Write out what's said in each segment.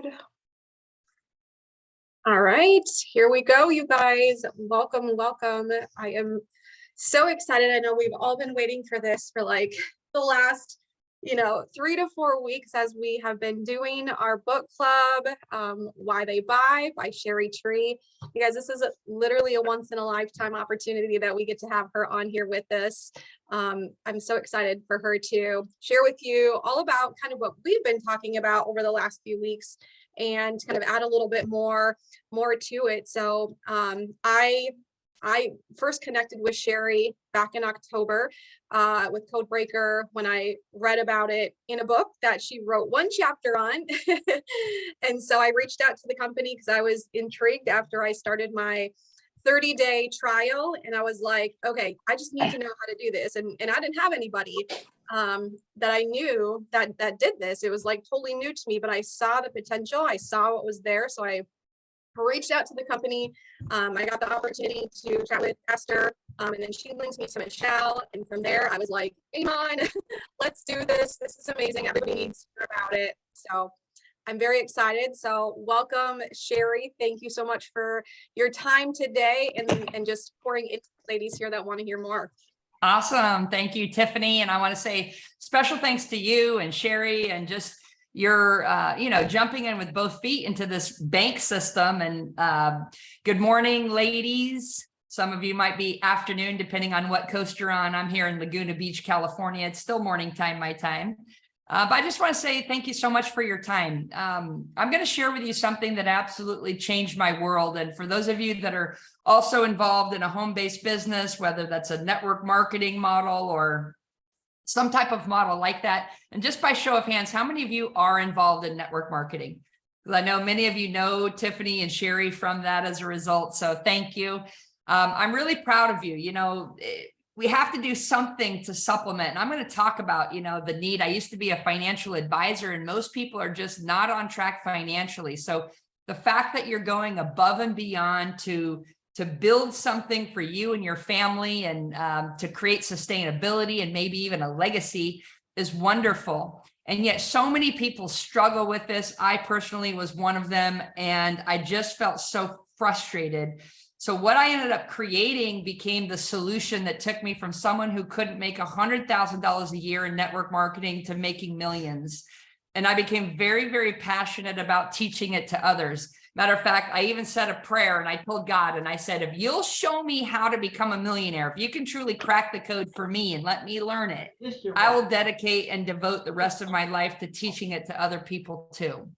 Good. All right, here we go, you guys. Welcome, welcome. I am so excited. I know we've all been waiting for this for like the last, 3 to 4 weeks as we have been doing our book club, Why They Buy by Cheri. You guys, this is literally a once in a lifetime opportunity that we get to have her on here with us. I'm so excited for her to share with you all about kind of what we've been talking about over the last few weeks and kind of add a little bit more to it. So I first connected with Cheri back in October with Codebreaker when I read about it in a book that she wrote one chapter on. And so I reached out to the company because I was intrigued after I started my 30-day trial. And I was like, okay, I just need to know how to do this. And I didn't have anybody that I knew that did this. It was like totally new to me, but I saw the potential. I saw what was there. So I reached out to the company. I got the opportunity to chat with Esther, and then she linked me to Michelle. And from there, I was like, hey, on, let's do this. This is amazing. Everybody needs to hear about it. So I'm very excited. So welcome, Cheri. Thank you so much for your time today and just pouring into ladies here that want to hear more. Awesome. Thank you, Tiffany. And I want to say special thanks to you and Cheri and just your, jumping in with both feet into this bank system. And good morning, ladies. Some of you might be afternoon, depending on what coast you're on. I'm here in Laguna Beach, California. It's still morning time, my time. But I just want to say thank you so much for your time. I'm going to share with you something that absolutely changed my world. And for those of you that are also involved in a home-based business, whether that's a network marketing model or some type of model like that, and just by show of hands, how many of you are involved in network marketing? Because I know many of you know Tiffany and Cheri from that as a result. So thank you. I'm really proud of you. We have to do something to supplement. And I'm going to talk about, the need. I used to be a financial advisor, and most people are just not on track financially. So the fact that you're going above and beyond to build something for you and your family and to create sustainability and maybe even a legacy is wonderful. And yet so many people struggle with this. I personally was one of them, and I just felt so frustrated. So what I ended up creating became the solution that took me from someone who couldn't make $100,000 a year in network marketing to making millions. And I became very, very passionate about teaching it to others. Matter of fact, I even said a prayer and I told God, and I said, if you'll show me how to become a millionaire, if you can truly crack the code for me and let me learn it, I will dedicate and devote the rest of my life to teaching it to other people too.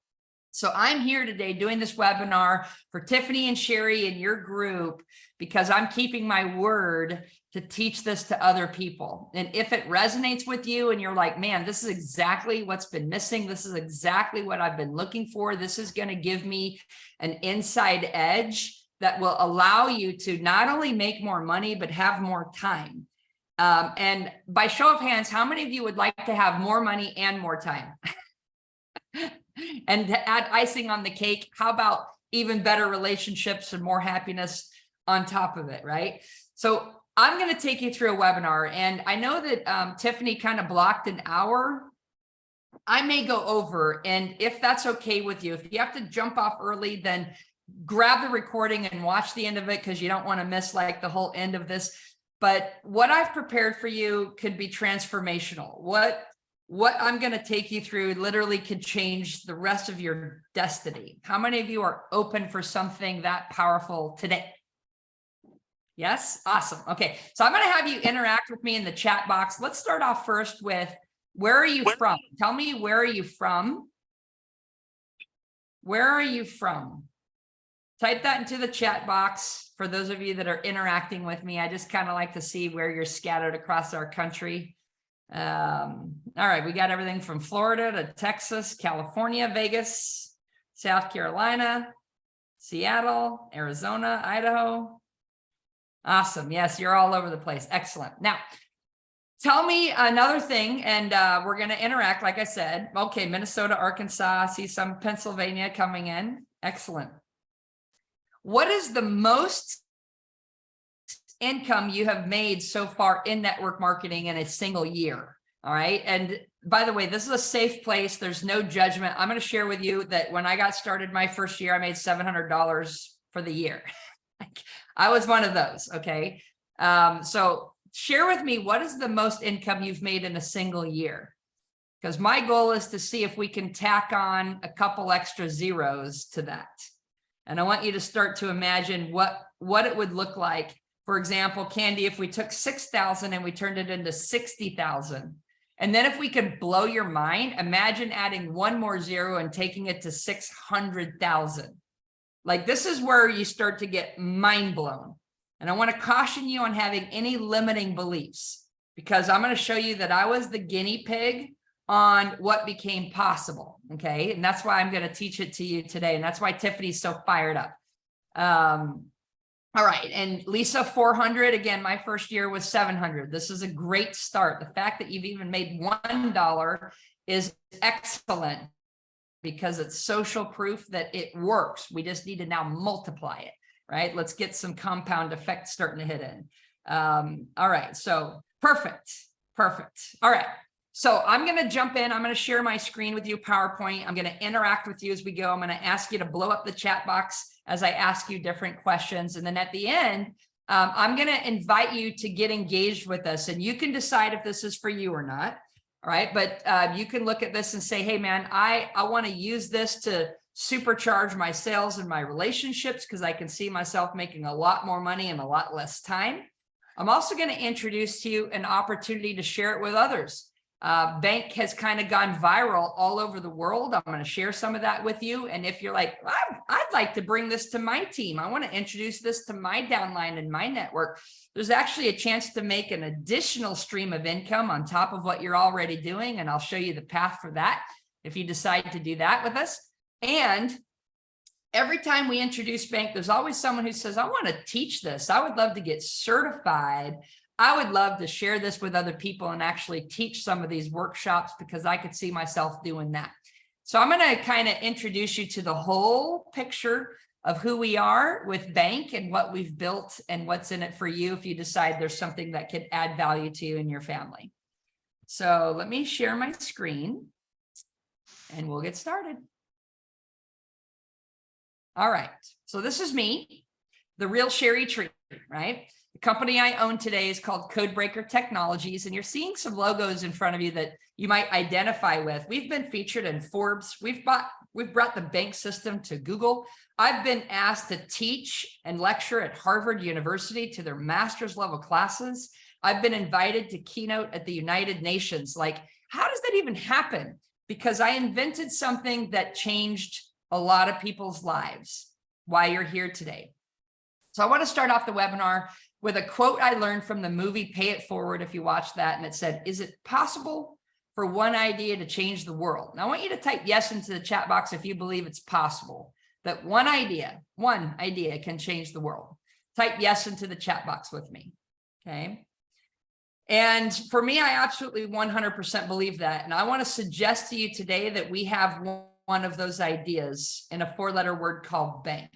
So I'm here today doing this webinar for Tiffany and Cheri and your group because I'm keeping my word to teach this to other people. And if it resonates with you and you're like, man, this is exactly what's been missing. This is exactly what I've been looking for. This is going to give me an inside edge that will allow you to not only make more money, but have more time. And by show of hands, how many of you would like to have more money and more time? And to add icing on the cake, how about even better relationships and more happiness on top of it, right? So I'm going to take you through a webinar, and I know that Tiffany kind of blocked an hour. I may go over, and if that's okay with you, if you have to jump off early, then grab the recording and watch the end of it because you don't want to miss like the whole end of this. But what I've prepared for you could be transformational. What I'm going to take you through literally could change the rest of your destiny. How many of you are open for something that powerful today? Yes? Awesome. Okay. So I'm going to have you interact with me in the chat box. Let's start off first with, where are you from? Tell me, where are you from? Where are you from? Type that into the chat box for those of you that are interacting with me. I just kind of like to see where you're scattered across our country. All right, we got everything from Florida to Texas, California, Vegas, South Carolina, Seattle, Arizona, Idaho. Awesome. Yes, you're all over the place. Excellent. Now, tell me another thing, and we're going to interact, like I said. Okay, Minnesota, Arkansas, I see some Pennsylvania coming in. Excellent. What is the most income you have made so far in network marketing in a single year? All right. And by the way, this is a safe place. There's no judgment. I'm going to share with you that when I got started my first year, I made $700 for the year. I was one of those. Okay. So share with me, what is the most income you've made in a single year? Because my goal is to see if we can tack on a couple extra zeros to that. And I want you to start to imagine what it would look like. For example, Candy, if we took 6,000 and we turned it into 60,000, and then if we could blow your mind, imagine adding one more zero and taking it to 600,000. Like, this is where you start to get mind blown. And I want to caution you on having any limiting beliefs, because I'm going to show you that I was the guinea pig on what became possible. Okay. And that's why I'm going to teach it to you today. And that's why Tiffany's so fired up. All right. And Lisa, 400. Again, my first year was 700. This is a great start. The fact that you've even made $1 is excellent, because it's social proof that it works. We just need to now multiply it, right? Let's get some compound effect starting to hit in. All right. So perfect. All right. So I'm going to jump in. I'm going to share my screen with you, PowerPoint. I'm going to interact with you as we go. I'm going to ask you to blow up the chat box as I ask you different questions. And then at the end, I'm going to invite you to get engaged with us, and you can decide if this is for you or not. All right. But you can look at this and say, hey, man, I want to use this to supercharge my sales and my relationships, because I can see myself making a lot more money in a lot less time. I'm also going to introduce to you an opportunity to share it with others. Bank has kind of gone viral all over the world. I'm going to share some of that with you. And if you're like, I'd like to bring this to my team, I want to introduce this to my downline and my network, there's actually a chance to make an additional stream of income on top of what you're already doing. And I'll show you the path for that if you decide to do that with us. And every time we introduce bank, there's always someone who says, I want to teach this. I would love to get certified. I would love to share this with other people and actually teach some of these workshops, because I could see myself doing that. So I'm going to kind of introduce you to the whole picture of who we are with bank and what we've built and what's in it for you if you decide there's something that could add value to you and your family. So let me share my screen and we'll get started. All right. So this is me, the real Cheri tree, right? The company I own today is called Codebreaker Technologies, and you're seeing some logos in front of you that you might identify with. We've been featured in Forbes. We've brought the bank system to Google. I've been asked to teach and lecture at Harvard University to their master's level classes. I've been invited to keynote at the United Nations. Like, how does that even happen? Because I invented something that changed a lot of people's lives. Why you're here today. So I want to start off the webinar with a quote I learned from the movie Pay It Forward, if you watch that, and it said, is it possible for one idea to change the world? And I want you to type yes into the chat box if you believe it's possible, that one idea can change the world. Type yes into the chat box with me, okay? And for me, I absolutely 100% believe that. And I want to suggest to you today that we have one of those ideas in a four-letter word called bank.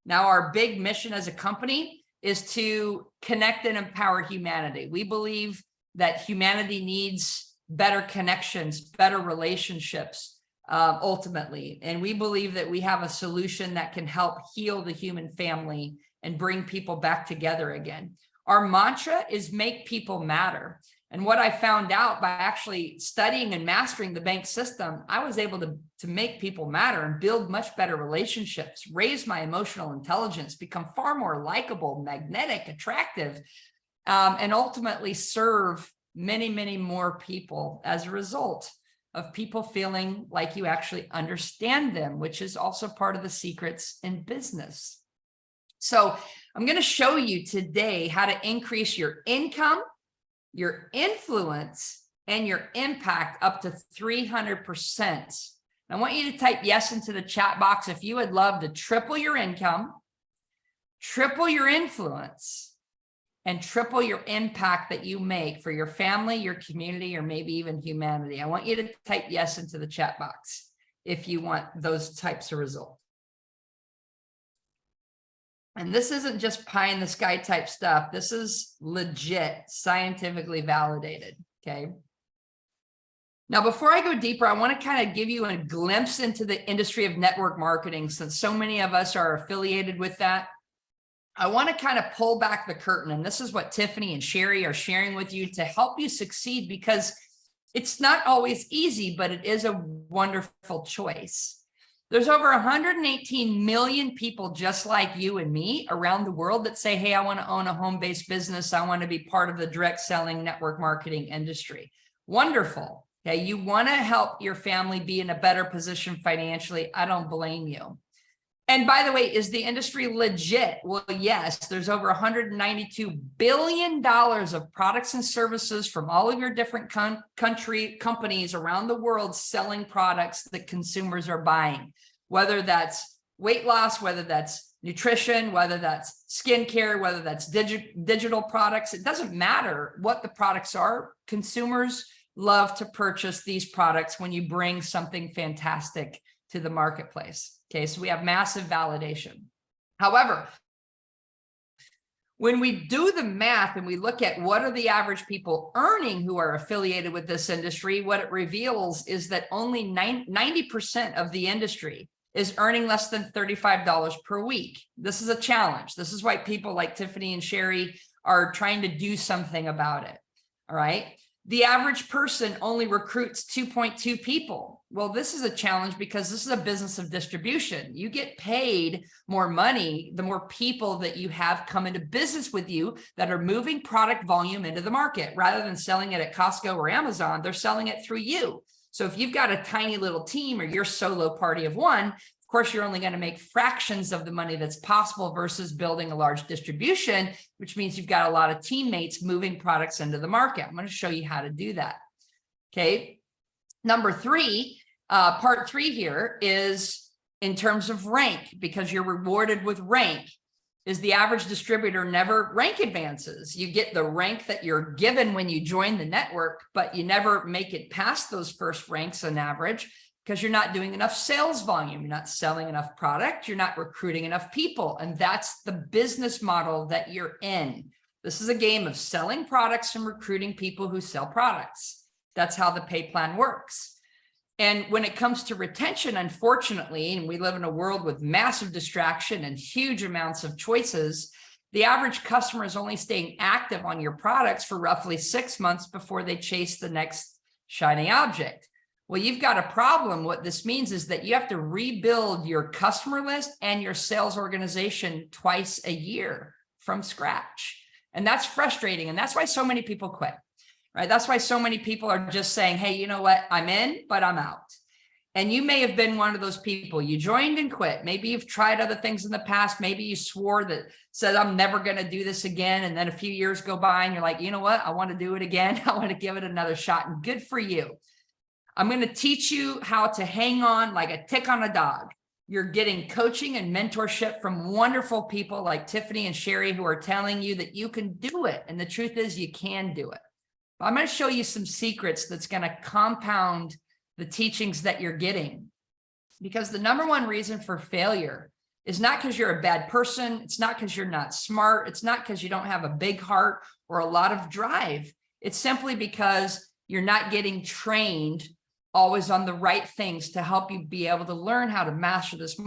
Now, our big mission as a company is to connect and empower humanity. We believe that humanity needs better connections, better relationships, ultimately. And we believe that we have a solution that can help heal the human family and bring people back together again. Our mantra is make people matter. And what I found out by actually studying and mastering the bank system, I was able to make people matter and build much better relationships, raise my emotional intelligence, become far more likable, magnetic, attractive, and ultimately serve many, many more people as a result of people feeling like you actually understand them, which is also part of the secrets in business. So I'm going to show you today how to increase your income, your influence, and your impact up to 300%. I want you to type yes into the chat box if you would love to triple your income, triple your influence, and triple your impact that you make for your family, your community, or maybe even humanity. I want you to type yes into the chat box if you want those types of results. And this isn't just pie in the sky type stuff. This is legit, scientifically validated, okay? Now, before I go deeper, I want to kind of give you a glimpse into the industry of network marketing, since so many of us are affiliated with that. I want to kind of pull back the curtain, and this is what Tiffany and Cheri are sharing with you to help you succeed, because it's not always easy, but it is a wonderful choice. There's over 118 million people just like you and me around the world that say, hey, I want to own a home-based business. I want to be part of the direct selling network marketing industry. Wonderful. Okay, you want to help your family be in a better position financially. I don't blame you. And by the way, is the industry legit? Well, yes, there's over $192 billion of products and services from all of your different companies around the world selling products that consumers are buying, whether that's weight loss, whether that's nutrition, whether that's skincare, whether that's digital products. It doesn't matter what the products are. Consumers love to purchase these products when you bring something fantastic to the marketplace. Okay, so we have massive validation. However, when we do the math and we look at what are the average people earning who are affiliated with this industry, what it reveals is that only 90% of the industry is earning less than $35 per week. This is a challenge. This is why people like Tiffany and Cheri are trying to do something about it. All right. The average person only recruits 2.2 people. Well, this is a challenge because this is a business of distribution. You get paid more money the more people that you have come into business with you that are moving product volume into the market. Rather than selling it at Costco or Amazon, they're selling it through you. So if you've got a tiny little team or you're solo party of one, of course, you're only going to make fractions of the money that's possible versus building a large distribution, which means you've got a lot of teammates moving products into the market. I'm going to show you how to do that. Okay. Number three, part three here is in terms of rank, because you're rewarded with rank. Is the average distributor never rank advances. You get the rank that you're given when you join the network, but you never make it past those first ranks on average, because you're not doing enough sales volume. You're not selling enough product. You're not recruiting enough people. And that's the business model that you're in. This is a game of selling products and recruiting people who sell products. That's how the pay plan works. And when it comes to retention, unfortunately, and we live in a world with massive distraction and huge amounts of choices, the average customer is only staying active on your products for roughly 6 months before they chase the next shiny object. Well, you've got a problem. What this means is that you have to rebuild your customer list and your sales organization twice a year from scratch. And that's frustrating. And that's why so many people quit, right? That's why so many people are just saying, hey, you know what? I'm in, but I'm out. And you may have been one of those people. You joined and quit. Maybe you've tried other things in the past. Maybe you swore that said, I'm never going to do this again. And then a few years go by and you're like, you know what? I want to do it again. I want to give it another shot. And good for you. I'm going to teach you how to hang on like a tick on a dog. You're getting coaching and mentorship from wonderful people like Tiffany and Cheri who are telling you that you can do it. And the truth is you can do it. I'm going to show you some secrets that's going to compound the teachings that you're getting. Because the number one reason for failure is not because you're a bad person. It's not because you're not smart. It's not because you don't have a big heart or a lot of drive. It's simply because you're not getting trained always on the right things to help you be able to learn how to master this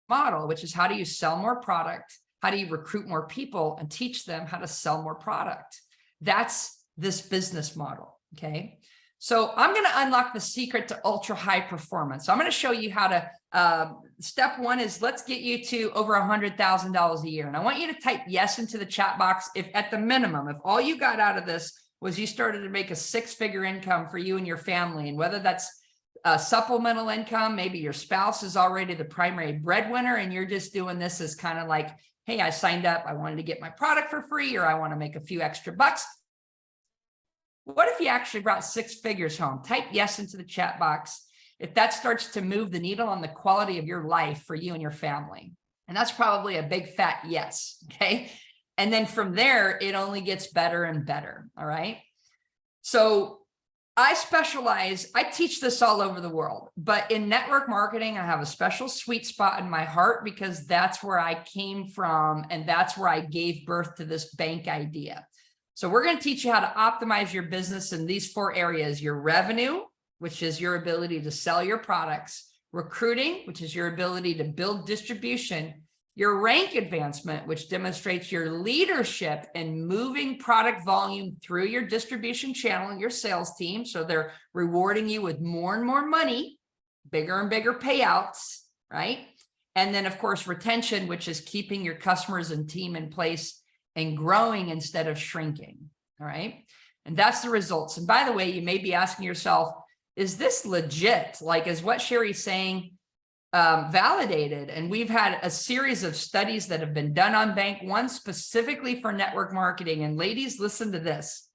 model, which is how do you sell more product? How do you recruit more people and teach them how to sell more product? That's this business model. Okay. So I'm going to unlock the secret to ultra high performance. So I'm going to show you how to, step one is let's get you to over $100,000 a year. And I want you to type yes into the chat box. If at the minimum, if all you got out of this was you started to make a 6-figure income for you and your family, and whether that's supplemental income, maybe your spouse is already the primary breadwinner and you're just doing this as kind of like, hey, I signed up, I wanted to get my product for free, or I want to make a few extra bucks. What if you actually brought 6 figures home? Type yes into the chat box if that starts to move the needle on the quality of your life for you and your family. And that's probably a big fat yes. Okay. And then from there, it only gets better and better. All right. So I teach this all over the world, but in network marketing, I have a special sweet spot in my heart because that's where I came from. And that's where I gave birth to this bank idea. So we're going to teach you how to optimize your business in these 4 areas: your revenue, which is your ability to sell your products; recruiting, which is your ability to build distribution; your rank advancement, which demonstrates your leadership in moving product volume through your distribution channel and your sales team. So they're rewarding you with more and more money, bigger and bigger payouts, right? And then, of course, retention, which is keeping your customers and team in place and growing instead of shrinking, all right? And that's the results. And by the way, you may be asking yourself, is this legit? Like, is what Cheri's saying validated? And we've had a series of studies that have been done on Bank, one specifically for network marketing. And ladies, listen to this.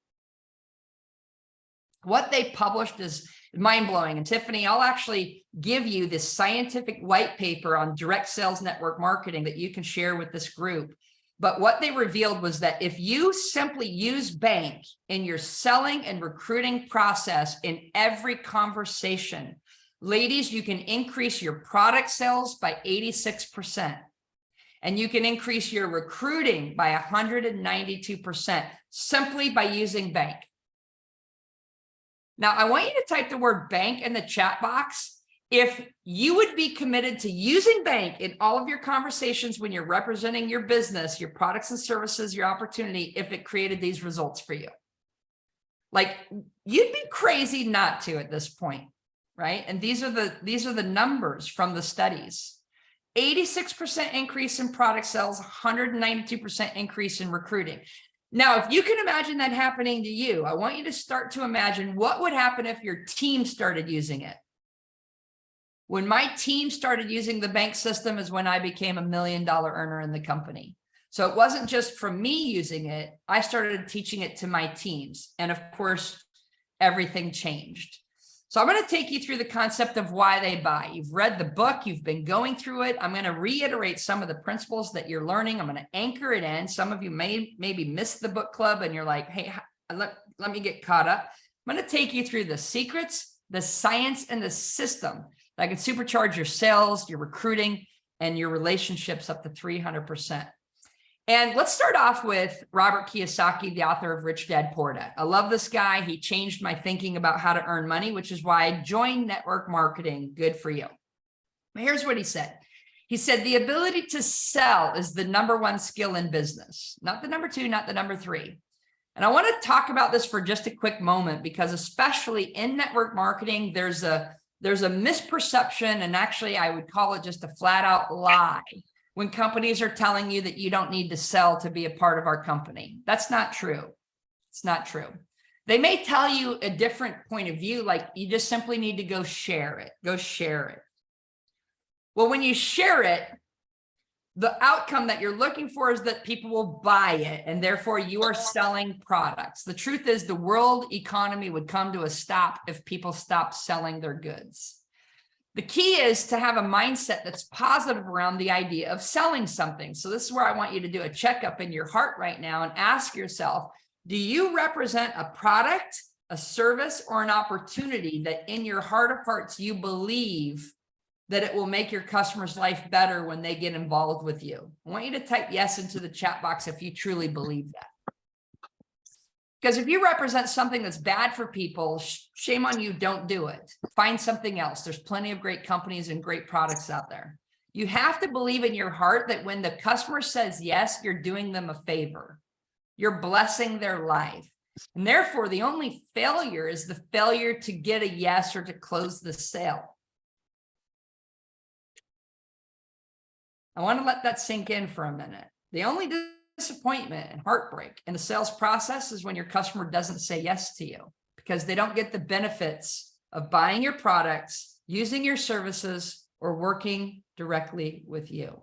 What they published is mind-blowing. And Tiffany, I'll actually give you this scientific white paper on direct sales network marketing that you can share with this group. But what they revealed was that if you simply use Bank in your selling and recruiting process in every conversation, ladies, you can increase your product sales by 86%. And you can increase your recruiting by 192% simply by using Bank. Now, I want you to type the word bank in the chat box if you would be committed to using Bank in all of your conversations when you're representing your business, your products and services, your opportunity, if it created these results for you. Like, you'd be crazy not to at this point, right? And these are the numbers from the studies. 86% increase in product sales, 192% increase in recruiting. Now, if you can imagine that happening to you, I want you to start to imagine what would happen if your team started using it. When my team started using the Bank system is when I became $1 million earner in the company. So it wasn't just from me using it. I started teaching it to my teams. And of course, everything changed. So I'm going to take you through the concept of why they buy. You've read the book, you've been going through it. I'm going to reiterate some of the principles that you're learning. I'm going to anchor it in. Some of you maybe missed the book club and you're like, hey, let me get caught up. I'm going to take you through the secrets, the science, and the system that can supercharge your sales, your recruiting, and your relationships up to 300%. And let's start off with Robert Kiyosaki, the author of Rich Dad Poor Dad. I love this guy. He changed my thinking about how to earn money, which is why I joined network marketing. Good for you. Here's what he said. He said, the ability to sell is the _1 skill in business, not the number 2, not the number 3. And I want to talk about this for just a quick moment, because especially in network marketing, there's a misperception, and actually I would call it just a flat out lie, when companies are telling you that you don't need to sell to be a part of our company. That's not true. It's not true. They may tell you a different point of view, like you just simply need to go share it. Go share it. Well, when you share it, the outcome that you're looking for is that people will buy it, and therefore you are selling products. The truth is the world economy would come to a stop if people stopped selling their goods. The key is to have a mindset that's positive around the idea of selling something. So this is where I want you to do a checkup in your heart right now and ask yourself, do you represent a product, a service, or an opportunity that in your heart of hearts you believe that it will make your customer's life better when they get involved with you? I want you to type yes into the chat box if you truly believe that. Because if you represent something that's bad for people, shame on you, don't do it. Find something else. There's plenty of great companies and great products out there. You have to believe in your heart that when the customer says yes, you're doing them a favor. You're blessing their life. And therefore, the only failure is the failure to get a yes or to close the sale. I want to let that sink in for a minute. The only disappointment and heartbreak in the sales process is when your customer doesn't say yes to you, because they don't get the benefits of buying your products, using your services, or working directly with you.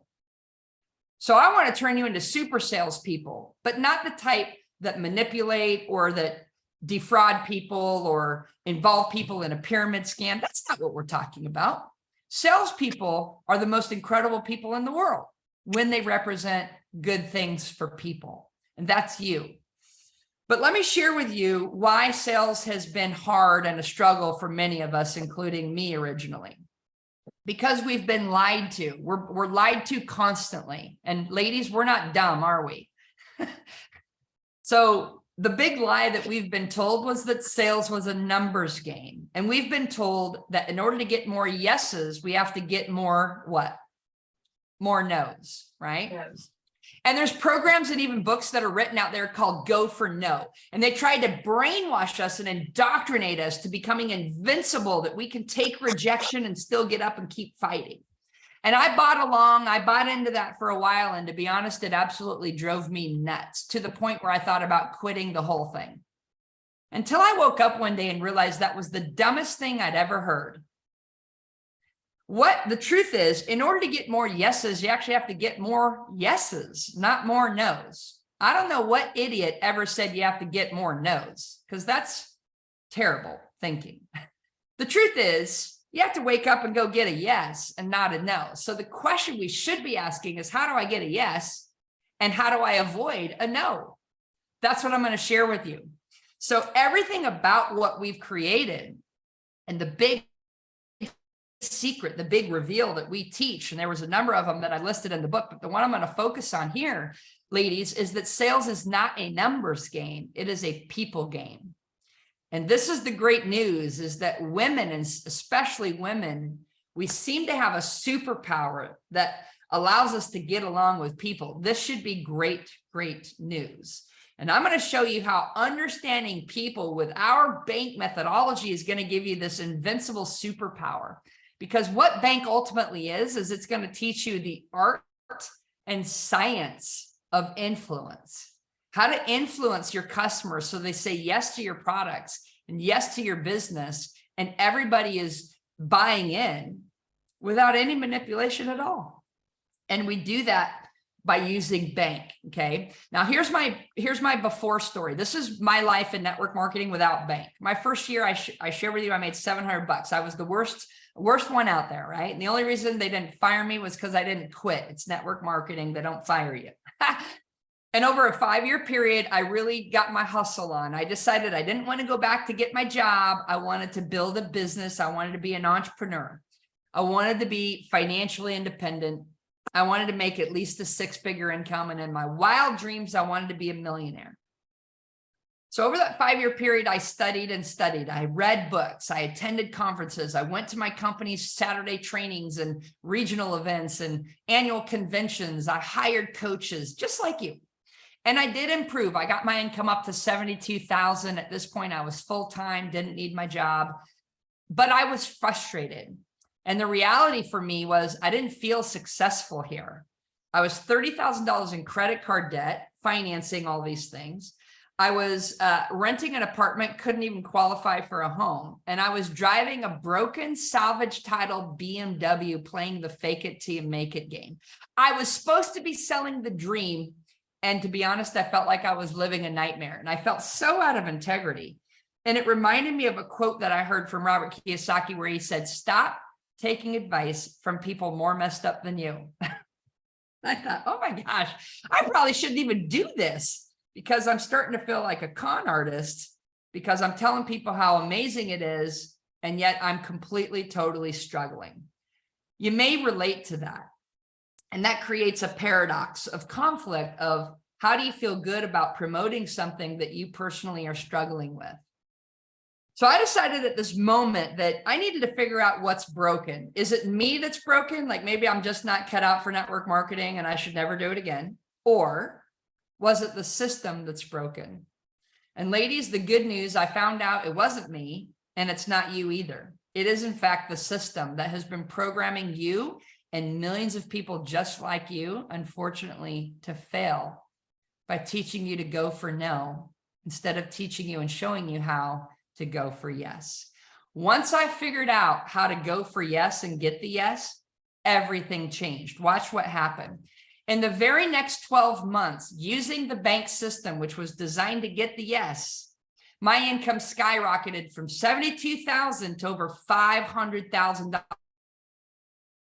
So I want to turn you into super salespeople, but not the type that manipulate or that defraud people or involve people in a pyramid scam. That's not what we're talking about. Salespeople are the most incredible people in the world when they represent good things for people. And that's you. But let me share with you why sales has been hard and a struggle for many of us, including me originally. Because we've been lied to. We're lied to constantly. And ladies, we're not dumb, are we? So the big lie that we've been told was that sales was a numbers game. And we've been told that in order to get more yeses, we have to get more what? More no's, right? Yes. And there's programs and even books that are written out there called Go for No. And they tried to brainwash us and indoctrinate us to becoming invincible, that we can take rejection and still get up and keep fighting. And I bought into that for a while. And to be honest, it absolutely drove me nuts, to the point where I thought about quitting the whole thing. Until I woke up one day and realized that was the dumbest thing I'd ever heard. What the truth is, in order to get more yeses, you actually have to get more yeses, not more no's. I don't know what idiot ever said you have to get more no's, because that's terrible thinking. The truth is, you have to wake up and go get a yes and not a no. So the question we should be asking is, how do I get a yes? And how do I avoid a no? That's what I'm going to share with you. So everything about what we've created, and the big secret, the big reveal that we teach, and there was a number of them that I listed in the book, but the one I'm going to focus on here, ladies, is that sales is not a numbers game. It is a people game. And this is the great news, is that women, and especially women, we seem to have a superpower that allows us to get along with people. This should be great, great news. And I'm going to show you how understanding people with our bank methodology is going to give you this invincible superpower. Because what bank ultimately is it's going to teach you the art and science of influence, how to influence your customers so they say yes to your products and yes to your business, and everybody is buying in without any manipulation at all. And we do that by using bank. Okay. Now here's my before story. This is my life in network marketing without bank. My first year, I share with you, I made $700. I was the worst one out there, right? And the only reason they didn't fire me was because I didn't quit. It's network marketing. They don't fire you. And over a 5-year period, I really got my hustle on. I decided I didn't want to go back to get my job. I wanted to build a business. I wanted to be an entrepreneur. I wanted to be financially independent. I wanted to make at least a 6-figure income. And in my wild dreams, I wanted to be a millionaire. So over that 5-year period, I studied and studied. I read books. I attended conferences. I went to my company's Saturday trainings and regional events and annual conventions. I hired coaches just like you. And I did improve. I got my income up to $72,000. At this point, I was full-time, didn't need my job, but I was frustrated. And the reality for me was I didn't feel successful here. I was $30,000 in credit card debt, financing all these things. I was renting an apartment, couldn't even qualify for a home. And I was driving a broken salvage title BMW, playing the fake it till you make it game. I was supposed to be selling the dream. And to be honest, I felt like I was living a nightmare. And I felt so out of integrity. And it reminded me of a quote that I heard from Robert Kiyosaki, where he said, "Stop taking advice from people more messed up than you." I thought, oh my gosh, I probably shouldn't even do this, because I'm starting to feel like a con artist, because I'm telling people how amazing it is, and yet I'm completely, totally struggling. You may relate to that. And that creates a paradox of conflict of, how do you feel good about promoting something that you personally are struggling with? So I decided at this moment that I needed to figure out what's broken. Is it me that's broken? Like maybe I'm just not cut out for network marketing and I should never do it again. Or was it the system that's broken? And ladies, the good news, I found out it wasn't me, and it's not you either. It is in fact the system that has been programming you and millions of people just like you, unfortunately, to fail by teaching you to go for no, instead of teaching you and showing you how to go for yes. Once I figured out how to go for yes and get the yes, everything changed. Watch what happened. In the very next 12 months, using the bank system, which was designed to get the yes, my income skyrocketed from $72,000 to over $500,000,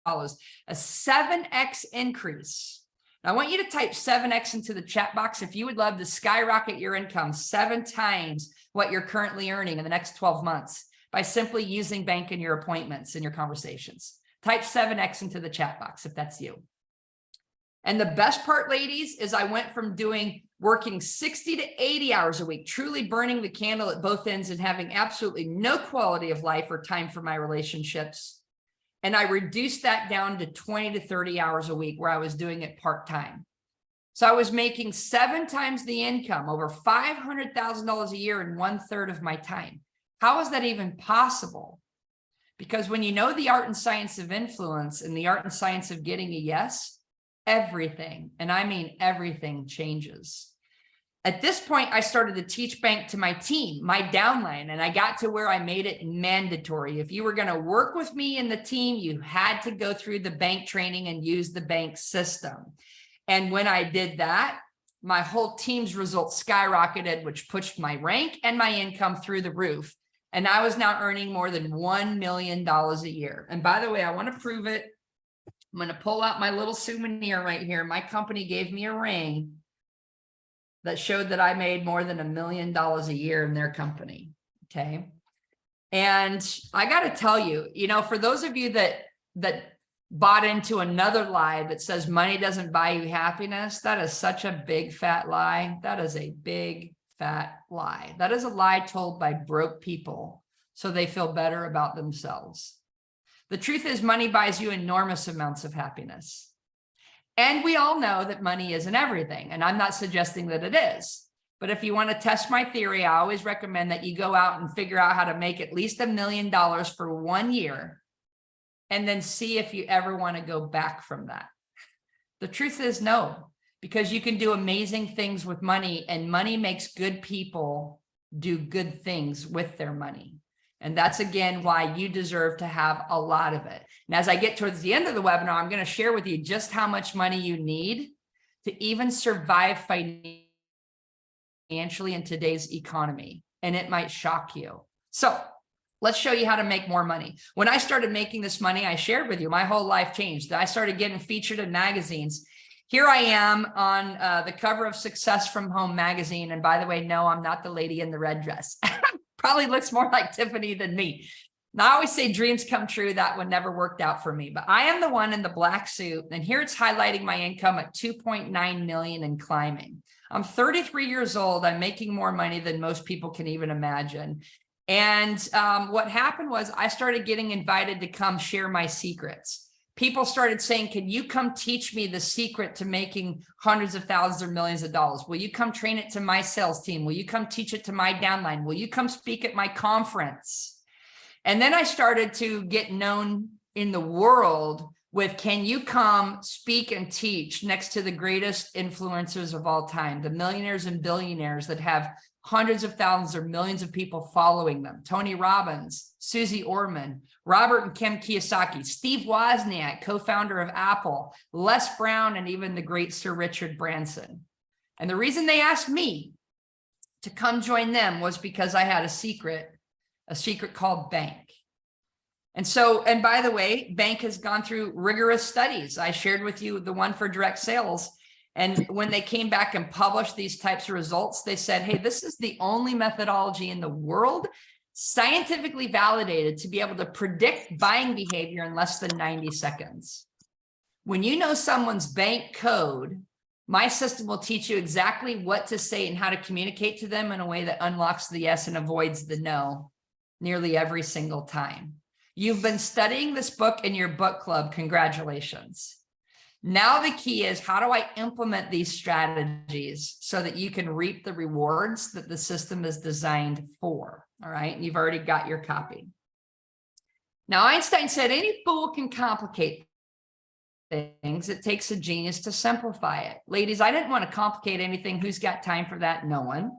a 7x increase. Now, I want you to type 7x into the chat box if you would love to skyrocket your income 7 times what you're currently earning in the next 12 months by simply using bank in your appointments and your conversations. Type 7x into the chat box if that's you. And the best part, ladies, is I went from working 60 to 80 hours a week, truly burning the candle at both ends and having absolutely no quality of life or time for my relationships. And I reduced that down to 20 to 30 hours a week where I was doing it part-time. So I was making 7 times the income, over $500,000 a year in 1/3 of my time. How is that even possible? Because when you know the art and science of influence and the art and science of getting a yes, everything, and I mean everything, changes. At this point, I started to teach bank to my team, my downline, and I got to where I made it mandatory. If you were going to work with me in the team, you had to go through the bank training and use the bank system. And when I did that, my whole team's results skyrocketed, which pushed my rank and my income through the roof. And I was now earning more than $1 million a year. And by the way, I want to prove it. I'm going to pull out my little souvenir right here. My company gave me a ring that showed that I made more than $1 million a year in their company. Okay. And I got to tell you, for those of you that bought into another lie that says money doesn't buy you happiness, that is such a big fat lie. That is a big fat lie. That is a lie told by broke people so they feel better about themselves. The truth is money buys you enormous amounts of happiness. And we all know that money isn't everything. And I'm not suggesting that it is. But if you want to test my theory, I always recommend that you go out and figure out how to make at least $1 million for 1 year. And then see if you ever want to go back from that. The truth is no, because you can do amazing things with money, and money makes good people do good things with their money. And that's, again, why you deserve to have a lot of it. And as I get towards the end of the webinar, I'm going to share with you just how much money you need to even survive financially in today's economy. And it might shock you. So let's show you how to make more money. When I started making this money, I shared with you, my whole life changed. I started getting featured in magazines. Here I am on the cover of Success from Home magazine. And by the way, no, I'm not the lady in the red dress. Probably looks more like Tiffany than me. Now, I always say dreams come true. That one never worked out for me, but I am the one in the black suit. And here it's highlighting my income at 2.9 million and climbing. I'm 33 years old. I'm making more money than most people can even imagine. And what happened was I started getting invited to come share my secrets. People started saying, can you come teach me the secret to making hundreds of thousands or millions of dollars? Will you come train it to my sales team? Will you come teach it to my downline? Will you come speak at my conference? And then I started to get known in the world with, can you come speak and teach next to the greatest influencers of all time, the millionaires and billionaires that have hundreds of thousands or millions of people following them. Tony Robbins, Susie Orman, Robert and Kim Kiyosaki, Steve Wozniak, co-founder of Apple, Les Brown, and even the great Sir Richard Branson. And the reason they asked me to come join them was because I had a secret called bank. And so, and by the way, bank has gone through rigorous studies. I shared with you the one for direct sales. And when they came back and published these types of results, they said, hey, this is the only methodology in the world scientifically validated to be able to predict buying behavior in less than 90 seconds. When you know someone's bank code, my system will teach you exactly what to say and how to communicate to them in a way that unlocks the yes and avoids the no nearly every single time. You've been studying this book in your book club. Congratulations. Now the key is, how do I implement these strategies so that you can reap the rewards that the system is designed for? All right. And you've already got your copy. Now, Einstein said, any fool can complicate things. It takes a genius to simplify it. Ladies, I didn't want to complicate anything. Who's got time for that? No one.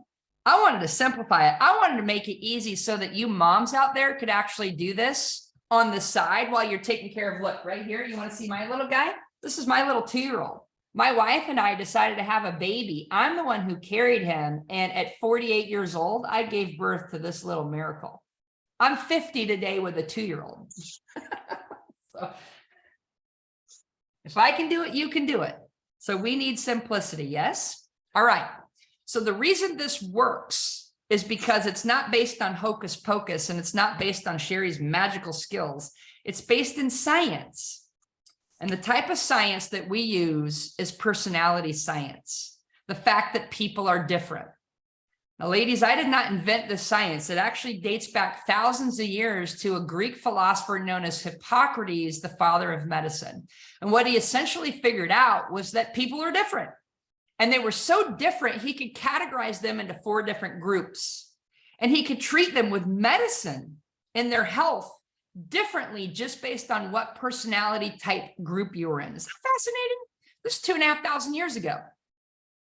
I wanted to simplify it. I wanted to make it easy so that you moms out there could actually do this on the side while you're taking care of, look, right here. You want to see my little guy? This is my little 2-year-old. My wife and I decided to have a baby. I'm the one who carried him. And at 48 years old, I gave birth to this little miracle. I'm 50 today with a 2-year-old. So if I can do it, you can do it. So we need simplicity. Yes. All right. So the reason this works is because it's not based on hocus pocus, and it's not based on Cheri's magical skills. It's based in science. And the type of science that we use is personality science, the fact that people are different. Now, ladies, I did not invent this science. It actually dates back thousands of years to a Greek philosopher known as Hippocrates, the father of medicine. And what he essentially figured out was that people are different. And they were so different, he could categorize them into 4 different groups. And he could treat them with medicine in their health differently just based on what personality type group you were in. Is that fascinating? This is 2,500 years ago.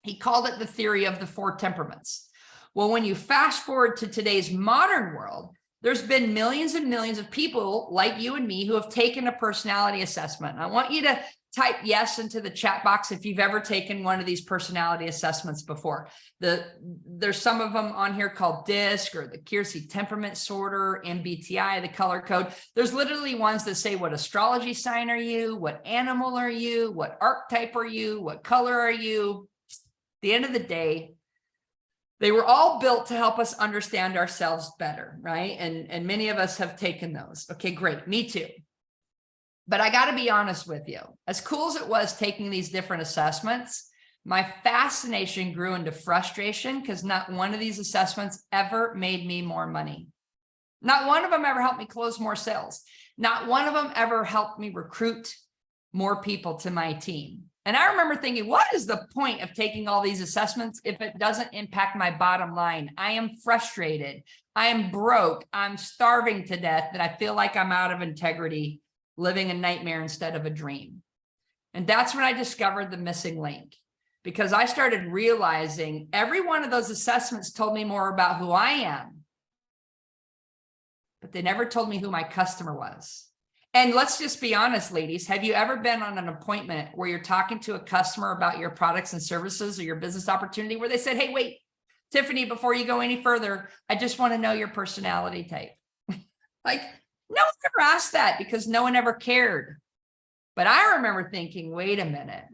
He called it the theory of the 4 temperaments. Well, when you fast forward to today's modern world, there's been millions and millions of people like you and me who have taken a personality assessment. I want you to type yes into the chat box if you've ever taken one of these personality assessments before. There's some of them on here called DISC or the Cheri temperament sorter, MBTI, the color code. There's literally ones that say, what astrology sign are you? What animal are you? What archetype are you? What color are you? At the end of the day, they were all built to help us understand ourselves better, right? And many of us have taken those. Okay, great. Me too. But I got to be honest with you. As cool as it was taking these different assessments, my fascination grew into frustration because not one of these assessments ever made me more money. Not one of them ever helped me close more sales. Not one of them ever helped me recruit more people to my team. And I remember thinking, what is the point of taking all these assessments if it doesn't impact my bottom line? I am frustrated. I am broke. I'm starving to death, and I feel like I'm out of integrity, living a nightmare instead of a dream. And that's when I discovered the missing link, because I started realizing every one of those assessments told me more about who I am, but they never told me who my customer was. And let's just be honest, ladies, have you ever been on an appointment where you're talking to a customer about your products and services or your business opportunity where they said, hey, wait, Tiffany, before you go any further, I just want to know your personality type. Like, no one ever asked that because no one ever cared. But I remember thinking, wait a minute,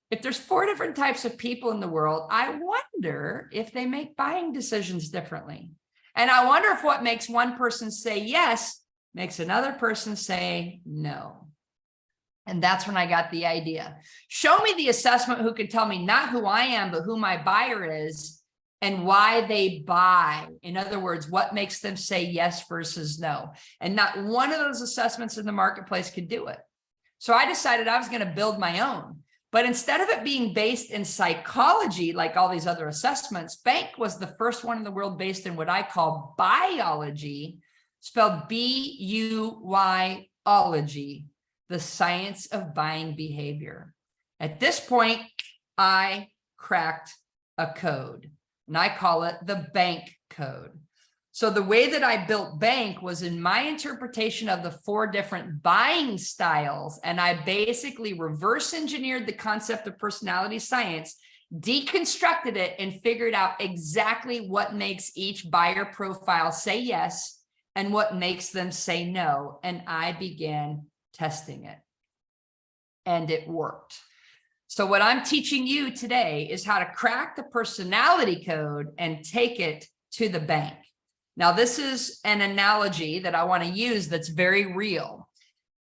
if there's 4 different types of people in the world, I wonder if they make buying decisions differently. And I wonder if what makes one person say yes makes another person say no. And that's when I got the idea. Show me the assessment who can tell me not who I am, but who my buyer is and why they buy. In other words, what makes them say yes versus no. And not one of those assessments in the marketplace could do it. So I decided I was going to build my own. But instead of it being based in psychology, like all these other assessments, Bank was the first one in the world based in what I call biology, spelled B-U-Y-ology, the science of buying behavior. At this point, I cracked a code, and I call it the Bank code. So the way that I built Bank was in my interpretation of the 4 different buying styles, and I basically reverse engineered the concept of personality science, deconstructed it, and figured out exactly what makes each buyer profile say yes and what makes them say no. And I began testing it, and it worked. So what I'm teaching you today is how to crack the personality code and take it to the bank. Now, this is an analogy that I want to use that's very real.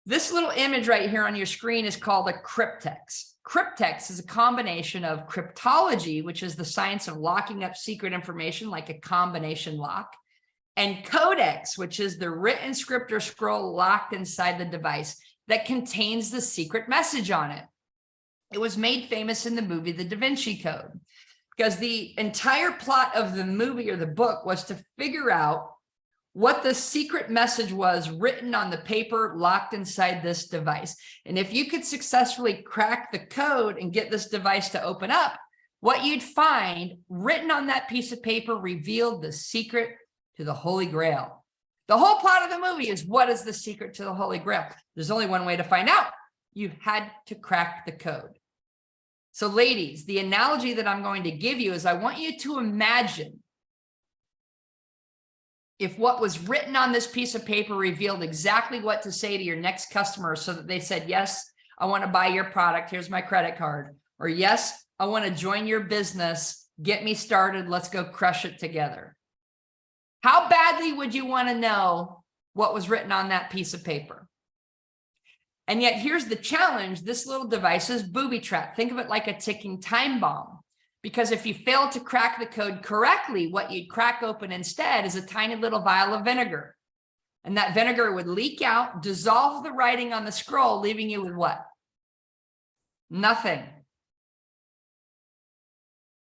This little image right here on your screen is called a cryptex. Cryptex is a combination of cryptology, which is the science of locking up secret information like a combination lock, and codex, which is the written script or scroll locked inside the device that contains the secret message on it. It was made famous in the movie The Da Vinci Code, because the entire plot of the movie or the book was to figure out what the secret message was written on the paper locked inside this device. And if you could successfully crack the code and get this device to open up, what you'd find written on that piece of paper revealed the secret to the Holy Grail. The whole plot of the movie is, what is the secret to the Holy Grail? There's only one way to find out. You had to crack the code. So ladies, the analogy that I'm going to give you is I want you to imagine if what was written on this piece of paper revealed exactly what to say to your next customer so that they said, yes, I want to buy your product. Here's my credit card. Or yes, I want to join your business. Get me started. Let's go crush it together. How badly would you want to know what was written on that piece of paper? And yet here's the challenge. This little device is booby trapped. Think of it like a ticking time bomb. Because if you fail to crack the code correctly, what you'd crack open instead is a tiny little vial of vinegar. And that vinegar would leak out, dissolve the writing on the scroll, leaving you with what? Nothing.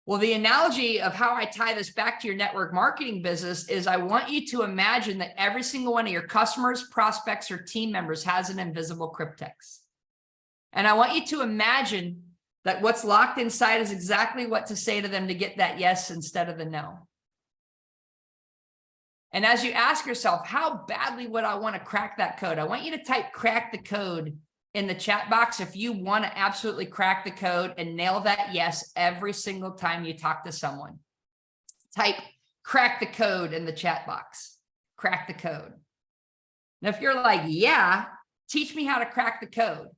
Well, the analogy of how I tie this back to your network marketing business is I want you to imagine that every single one of your customers, prospects, or team members has an invisible cryptex. And I want you to imagine that what's locked inside is exactly what to say to them to get that yes instead of the no. And as you ask yourself, how badly would I want to crack that code? I want you to type crack the code in the chat box if you want to absolutely crack the code and nail that yes every single time you talk to someone. Type crack the code in the chat box. Crack the code. Now, if you're like, yeah, teach me how to crack the code.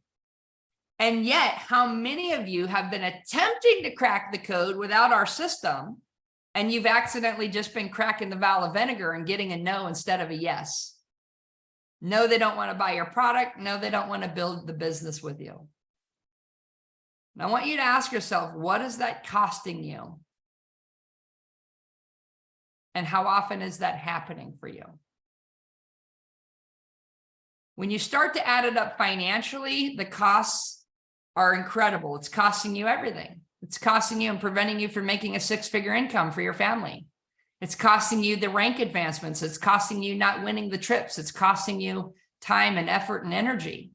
And yet, how many of you have been attempting to crack the code without our system, and you've accidentally just been cracking the vial of vinegar and getting a no instead of a yes? No, they don't want to buy your product. No, they don't want to build the business with you. And I want you to ask yourself, what is that costing you? And how often is that happening for you? When you start to add it up financially, the costs are incredible. It's costing you everything. It's costing you and preventing you from making a six-figure income for your family. It's costing you the rank advancements. It's costing you not winning the trips. It's costing you time and effort and energy.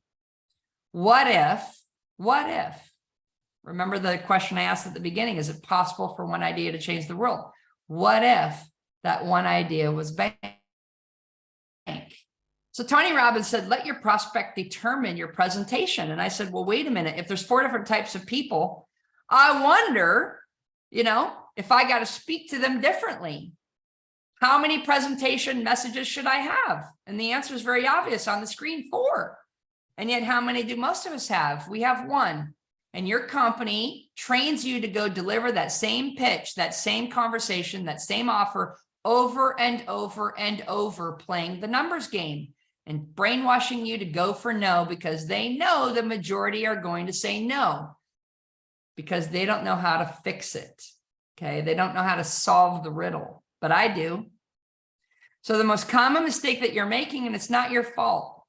What if, remember the question I asked at the beginning, is it possible for one idea to change the world? What if that one idea was bank? So Tony Robbins said, let your prospect determine your presentation. And I said, well, wait a minute. If there's 4 different types of people, I wonder, if I got to speak to them differently, how many presentation messages should I have? And the answer is very obvious on the screen, 4. And yet how many do most of us have? We have 1. And your company trains you to go deliver that same pitch, that same conversation, that same offer over and over and over, playing the numbers game and brainwashing you to go for no because they know the majority are going to say no because they don't know how to fix it. Okay, they don't know how to solve the riddle, but I do. So the most common mistake that you're making, and it's not your fault,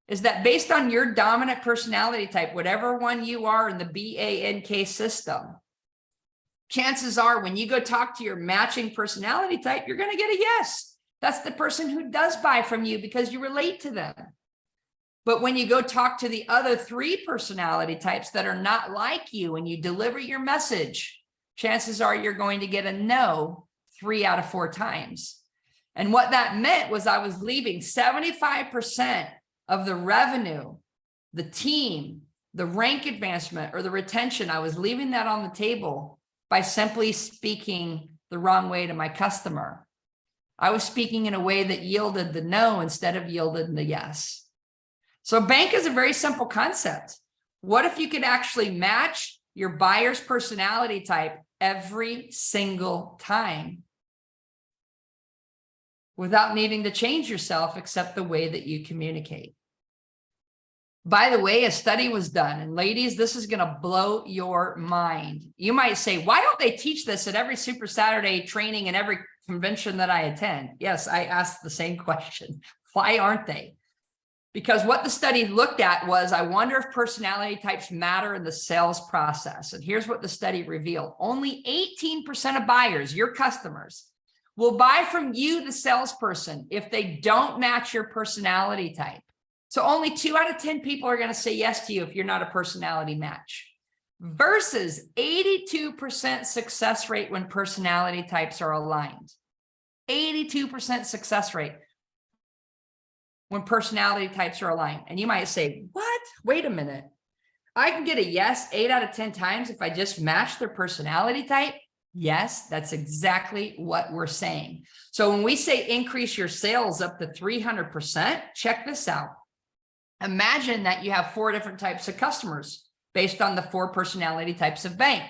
is that based on your dominant personality type, whatever one you are in the BANK system, chances are when you go talk to your matching personality type, you're going to get a yes. That's the person who does buy from you because you relate to them. But when you go talk to the other 3 personality types that are not like you and you deliver your message, chances are you're going to get a no 3 out of 4 times. And what that meant was I was leaving 75% of the revenue, the team, the rank advancement, or the retention. I was leaving that on the table by simply speaking the wrong way to my customer. I was speaking in a way that yielded the no instead of yielded the yes. So bank is a very simple concept. What if you could actually match your buyer's personality type every single time without needing to change yourself except the way that you communicate? By the way, a study was done, and ladies, this is going to blow your mind. You might say, why don't they teach this at every Super Saturday training and every convention that I attend? Yes, I asked the same question. Why aren't they? Because what the study looked at was, I wonder if personality types matter in the sales process. And here's what the study revealed. Only 18% of buyers, your customers, will buy from you, the salesperson, if they don't match your personality type. So only 2 out of 10 people are going to say yes to you if you're not a personality match, versus 82% success rate when personality types are aligned. 82% success rate when personality types are aligned. And you might say, what? Wait a minute. I can get a yes 8 out of 10 times if I just match their personality type? Yes, that's exactly what we're saying. So when we say increase your sales up to 300%, check this out. Imagine that you have 4 different types of customers based on the 4 personality types of bank.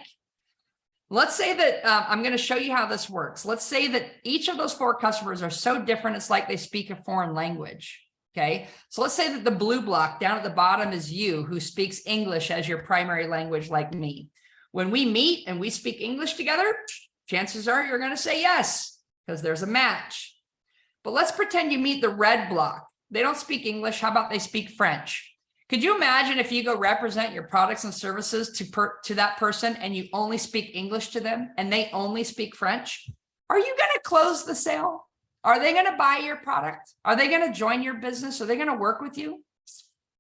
Let's say that I'm going to show you how this works. Let's say that each of those 4 customers are so different, it's like they speak a foreign language. Okay, so let's say that the blue block down at the bottom is you, who speaks English as your primary language like me. When we meet and we speak English together, chances are you're going to say yes, because there's a match. But let's pretend you meet the red block. They don't speak English. How about they speak French? Could you imagine if you go represent your products and services to that person and you only speak English to them and they only speak French? Are you going to close the sale? Are they going to buy your product? Are they going to join your business? Are they going to work with you?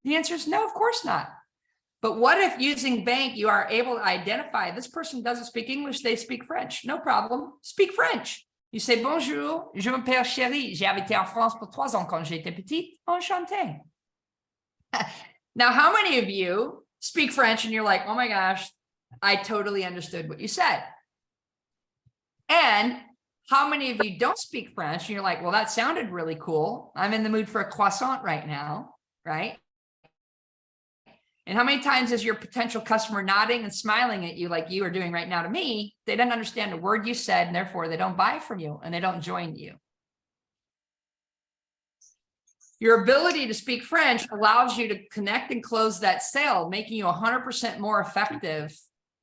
The answer is no, of course not. But what if using bank, you are able to identify this person doesn't speak English, they speak French. No problem. Speak French. You say, bonjour, je m'appelle Cheri. J'ai habité en France pour 3 ans quand j'étais petite. Enchanté. Now, how many of you speak French and you're like, oh my gosh, I totally understood what you said? And how many of you don't speak French and you're like, well, that sounded really cool. I'm in the mood for a croissant right now, right? And how many times is your potential customer nodding and smiling at you like you are doing right now to me? They don't understand a word you said, and therefore they don't buy from you and they don't join you. Your ability to speak French allows you to connect and close that sale, making you 100% more effective,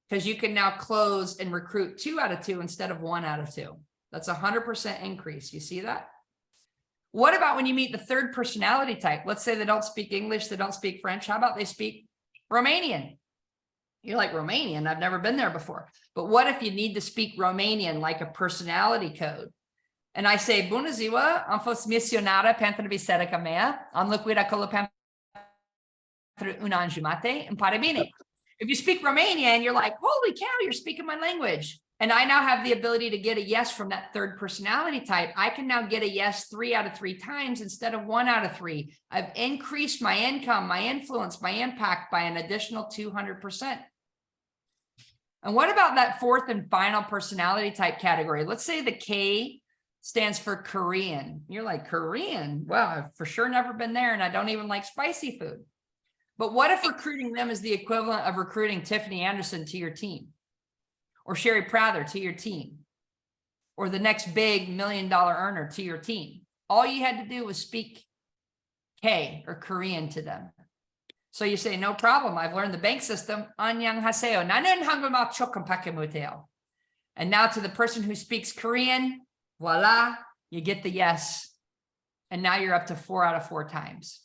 because you can now close and recruit 2 out of 2 instead of 1 out of 2. That's 100% increase. You see that? What about when you meet the third personality type? Let's say they don't speak English, they don't speak French. How about they speak Romanian? You're like, Romanian? I've never been there before. But what if you need to speak Romanian like a personality code? And I say, bună ziua, am fost misionară pentru biserica mea, am locuit acolo pentru un an jumate, îmi pare bine. If you speak Romanian, you're like, holy cow, you're speaking my language. And I now have the ability to get a yes from that third personality type. I can now get a yes 3 out of 3 times instead of 1 out of 3. I've increased my income, my influence, my impact by an additional 200%. And what about that fourth and final personality type category? Let's say the K stands for Korean. You're like, Korean? Well, I've for sure never been there, and I don't even like spicy food. But what if recruiting them is the equivalent of recruiting Tiffany Anderson to your team? Or Cheri Prather to your team? Or the next big $1 million earner to your team? All you had to do was speak K or Korean to them. So you say, no problem. I've learned the bank system. Annyeonghaseyo. Nanen hangulmak chokum pakemuteo. And now to the person who speaks Korean, voila, you get the yes. And now you're up to 4 out of 4 times.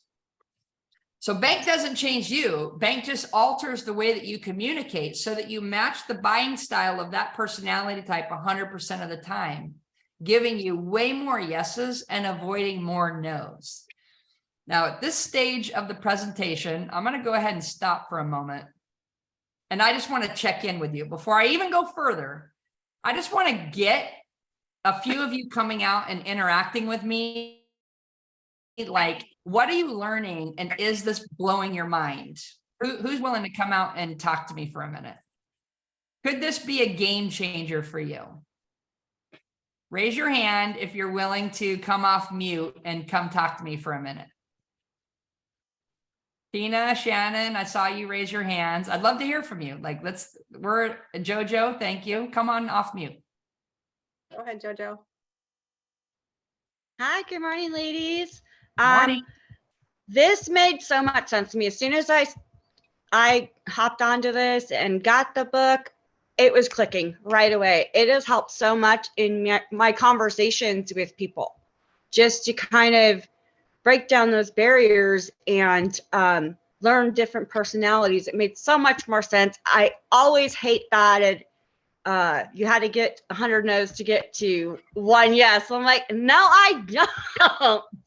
So bank doesn't change you. Bank just alters the way that you communicate so that you match the buying style of that personality type 100% of the time, giving you way more yeses and avoiding more nos. Now, at this stage of the presentation, I'm going to go ahead and stop for a moment. And I just want to check in with you. Before I even go further, I just want to get a few of you coming out and interacting with me. Like, what are you learning? And is this blowing your mind? Who's willing to come out and talk to me for a minute? Could this be a game changer for you? Raise your hand if you're willing to come off mute and come talk to me for a minute. Tina, Shannon, I saw you raise your hands. I'd love to hear from you. Like, we're Jojo. Thank you. Come on off mute. Go ahead, Jojo. Hi, good morning, ladies. Morning. This made so much sense to me. As soon as I hopped onto this and got the book, it was clicking right away. It has helped so much in my conversations with people, just to kind of break down those barriers and learn different personalities. It made so much more sense. I always hate that you had to get 100 no's to get to 1 yes. I'm like, no, I don't.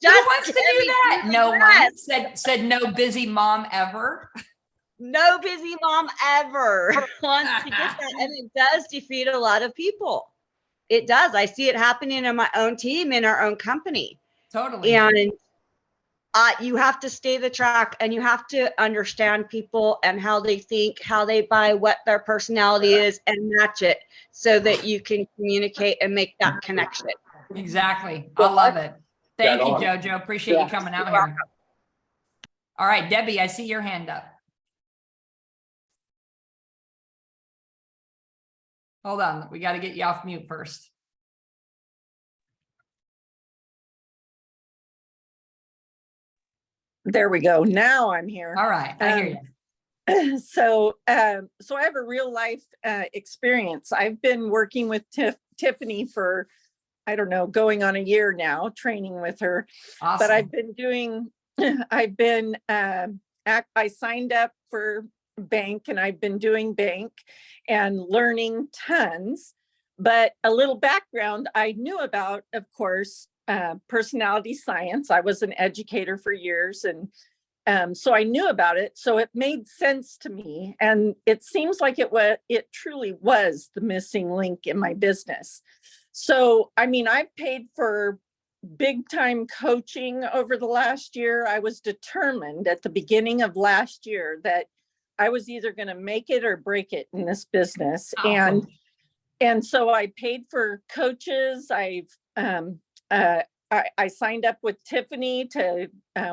Who wants to do that? No one said no busy mom ever. No busy mom ever wants to get that. And it does defeat a lot of people. It does. I see it happening in my own team, in our own company. Totally. And you have to stay the track, and you have to understand people and how they think, how they buy, what their personality is, and match it so that you can communicate and make that connection. Exactly. I love it. Thank you, Jojo. Appreciate you coming out here. All right, Debbie, I see your hand up. Hold on. We got to get you off mute first. There we go. Now I'm here. All right, I hear you. So I have a real life experience. I've been working with Tiffany for, I don't know, going on a year now, training with her. Awesome. But I've been doing, I signed up for bank and I've been doing bank and learning tons. But a little background I knew about, of course, personality science. I was an educator for years, and so I knew about it. So it made sense to me. And it seems like it truly was the missing link in my business. So, I mean, I've paid for big time coaching over the last year. I was determined at the beginning of last year that I was either going to make it or break it in this business. Awesome. And so I paid for coaches. I signed up with Tiffany to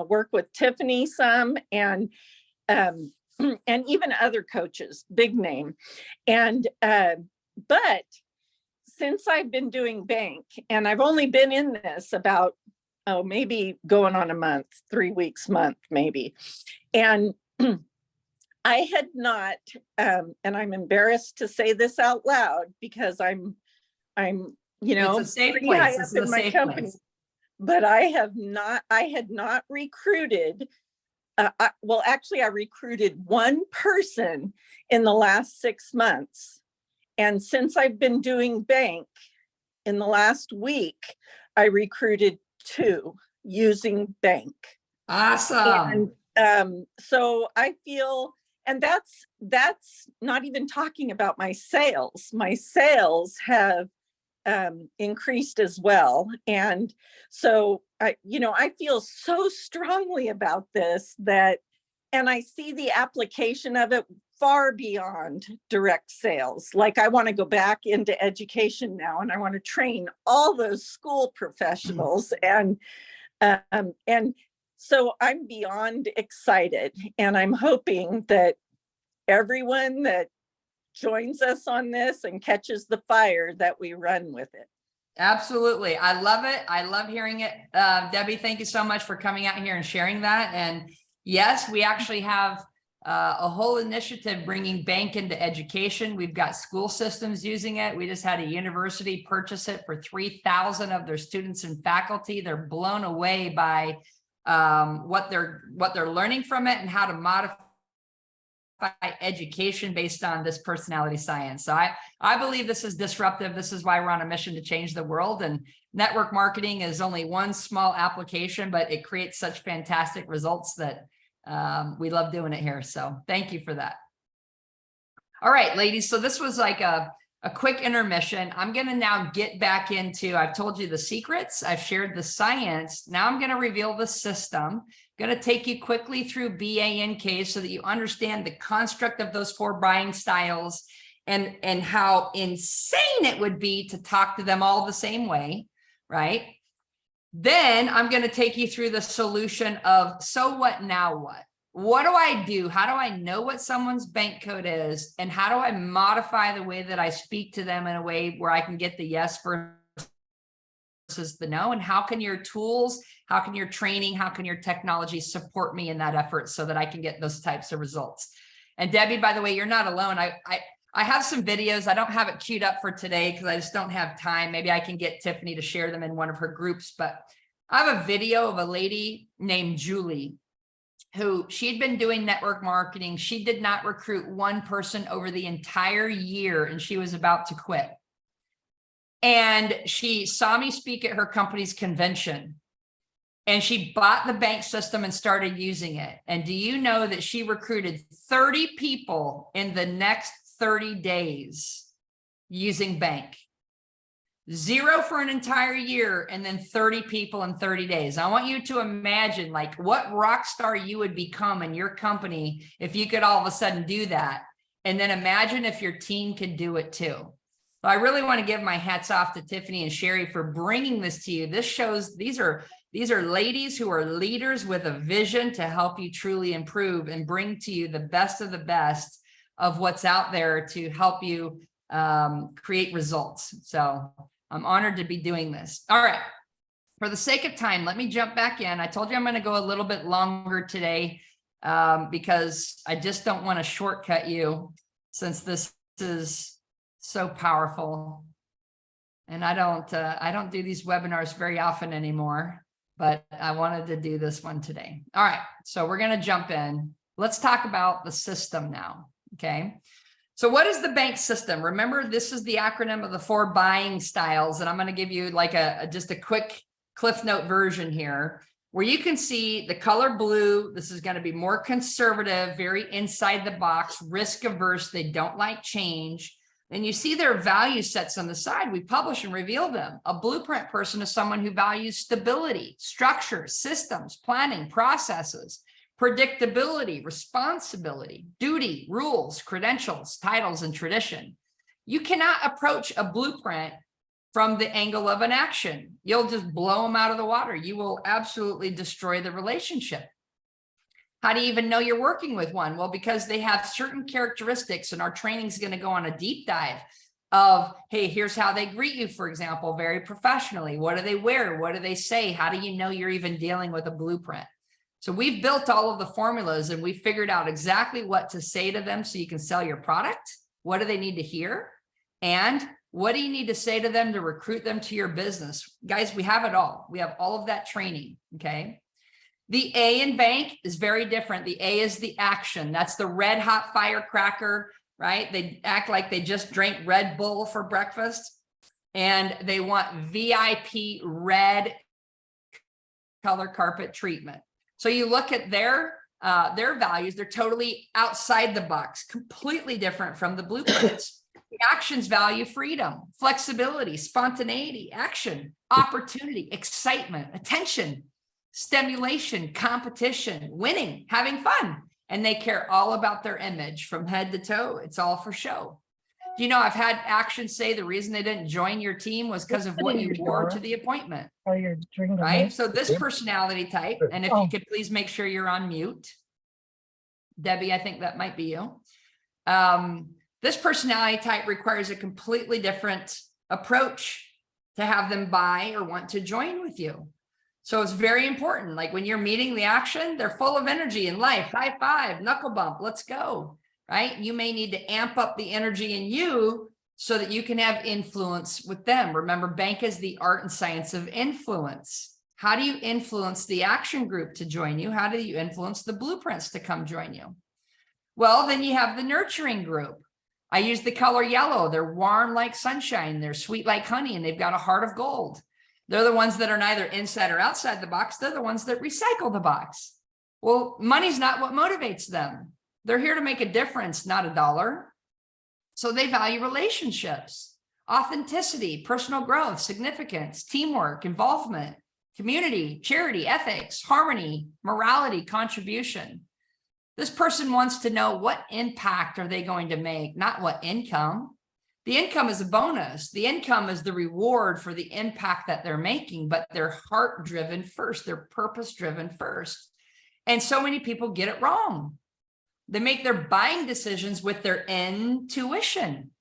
work with Tiffany some, and even other coaches, big name. And but since I've been doing bank, and I've only been in this about, maybe going on a month, 3 weeks, month, maybe. And I had not, and I'm embarrassed to say this out loud because I'm, It's a safe pretty place. high This up is a in my safe company. place. But I had not recruited. Actually, I recruited one person in the last 6 months. And since I've been doing bank in the last week, I recruited 2 using bank. Awesome. And so I feel, and that's not even talking about my sales. My sales have increased as well. And so I feel so strongly about this and I see the application of it far beyond direct sales. Like, I want to go back into education now, and I want to train all those school professionals. And so I'm beyond excited, and I'm hoping that everyone that joins us on this and catches the fire, that we run with it. Absolutely. I love it. I love hearing it. Debbie, thank you so much for coming out here and sharing that. And yes, we actually have a whole initiative bringing bank into education. We've got school systems using it. We just had a university purchase it for 3,000 of their students and faculty. They're blown away by what they're learning from it and how to modify education based on this personality science. So I believe this is disruptive. This is why we're on a mission to change the world. And network marketing is only one small application, but it creates such fantastic results that we love doing it here. So thank you for that. All right, ladies. So this was like a quick intermission. I'm going to now get back into, I've told you the secrets. I've shared the science. Now I'm going to reveal the system. Going to take you quickly through BANK so that you understand the construct of those 4 buying styles and how insane it would be to talk to them all the same way, right? Then I'm going to take you through the solution of, so what, now what? What do I do? How do I know what someone's bank code is? And how do I modify the way that I speak to them in a way where I can get the yes versus the no? And how can your tools, how can your training, how can your technology support me in that effort so that I can get those types of results? And Debbie, by the way, you're not alone. I have some videos. I don't have it queued up for today because I just don't have time. Maybe I can get Tiffany to share them in one of her groups, but I have a video of a lady named Julie who she'd been doing network marketing. She did not recruit one person over the entire year, and she was about to quit. And she saw me speak at her company's convention, and she bought the bank system and started using it. And do you know that she recruited 30 people in the next 30 days using bank? 0 for an entire year, and then 30 people in 30 days. I want you to imagine like what rock star you would become in your company if you could all of a sudden do that. And then imagine if your team could do it too. So I really want to give my hats off to Tiffany and Cheri for bringing this to you. This shows these are ladies who are leaders with a vision to help you truly improve and bring to you the best of the best of what's out there to help you create results. So I'm honored to be doing this. All right. For the sake of time, let me jump back in. I told you I'm going to go a little bit longer today because I just don't want to shortcut you since this is so powerful. And I don't do these webinars very often anymore, but I wanted to do this one today. All right, so we're going to jump in. Let's talk about the system now. Okay. So what is the bank system? Remember, this is the acronym of the 4 buying styles. And I'm going to give you like just a quick Cliff Note version here, where you can see the color blue. This is going to be more conservative, very inside the box, risk averse. They don't like change. And you see their value sets on the side. We publish and reveal them. A blueprint person is someone who values stability, structure, systems, planning, processes, predictability, responsibility, duty, rules, credentials, titles, and tradition. You cannot approach a blueprint from the angle of an action. You'll just blow them out of the water. You will absolutely destroy the relationship. How do you even know you're working with one? Well, because they have certain characteristics, and our training is going to go on a deep dive of, hey, here's how they greet you, for example, very professionally. What do they wear? What do they say? How do you know you're even dealing with a blueprint? So we've built all of the formulas and we figured out exactly what to say to them so you can sell your product. What do they need to hear? And what do you need to say to them to recruit them to your business? Guys, we have it all. We have all of that training, okay? The A in bank is very different. The A is the action. That's the red hot firecracker, right? They act like they just drank Red Bull for breakfast and they want VIP red color carpet treatment. So you look at their values, they're totally outside the box, completely different from the blueprints. The actions value freedom, flexibility, spontaneity, action, opportunity, excitement, attention, stimulation, competition, winning, having fun. And they care all about their image from head to toe. It's all for show. Do you know, I've had actions say the reason they didn't join your team was because of what you wore to the appointment. Or you're drinking. Right? So this personality type, and if you could please make sure you're on mute. Debbie, I think that might be you. This personality type requires a completely different approach to have them buy or want to join with you. So it's very important. Like when you're meeting the action, they're full of energy and life. High five, knuckle bump, let's go. Right? You may need to amp up the energy in you so that you can have influence with them. Remember, bank is the art and science of influence. How do you influence the action group to join you? How do you influence the blueprints to come join you? Well, then you have the nurturing group. I use the color yellow. They're warm like sunshine. They're sweet like honey, and they've got a heart of gold. They're the ones that are neither inside or outside the box. They're the ones that recycle the box. Well, money's not what motivates them. They're here to make a difference, not a dollar. So they value relationships, authenticity, personal growth, significance, teamwork, involvement, community, charity, ethics, harmony, morality, contribution. This person wants to know what impact are they going to make, not what income. The income is a bonus. The income is the reward for the impact that they're making, but they're heart-driven first. They're purpose-driven first. And so many people get it wrong. They make their buying decisions with their intuition,